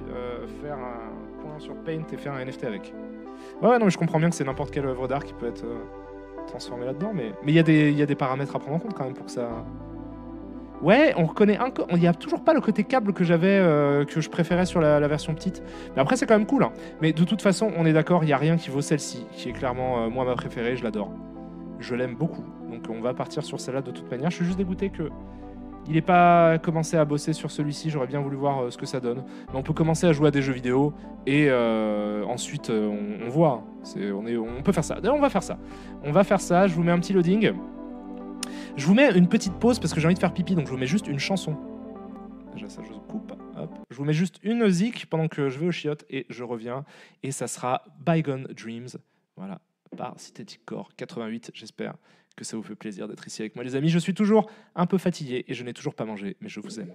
faire un point sur Paint et faire un NFT avec. Ouais, non, mais je comprends bien que c'est n'importe quelle œuvre d'art qui peut être transformée là-dedans, mais il y a des paramètres à prendre en compte quand même pour que ça... Ouais, on reconnaît il n'y a toujours pas le côté câble que j'avais, que je préférais sur la version petite. Mais après, c'est quand même cool. Hein. Mais de toute façon, on est d'accord, il n'y a rien qui vaut celle-ci, qui est clairement, moi, ma préférée, je l'adore. Je l'aime beaucoup. Donc on va partir sur celle-là de toute manière. Je suis juste dégoûté que il n'ait pas commencé à bosser sur celui-ci. J'aurais bien voulu voir ce que ça donne. Mais on peut commencer à jouer à des jeux vidéo et ensuite, on voit. On peut faire ça. D'ailleurs, on va faire ça. On va faire ça. Je vous mets un petit loading. Je vous mets une petite pause parce que j'ai envie de faire pipi, donc je vous mets juste une chanson. Déjà ça, je coupe. Hop. Je vous mets juste une zik pendant que je vais aux chiottes et je reviens. Et ça sera Bygone Dreams. Voilà, par Synthetic Core 88. J'espère que ça vous fait plaisir d'être ici avec moi, les amis. Je suis toujours un peu fatigué et je n'ai toujours pas mangé, mais je vous aime.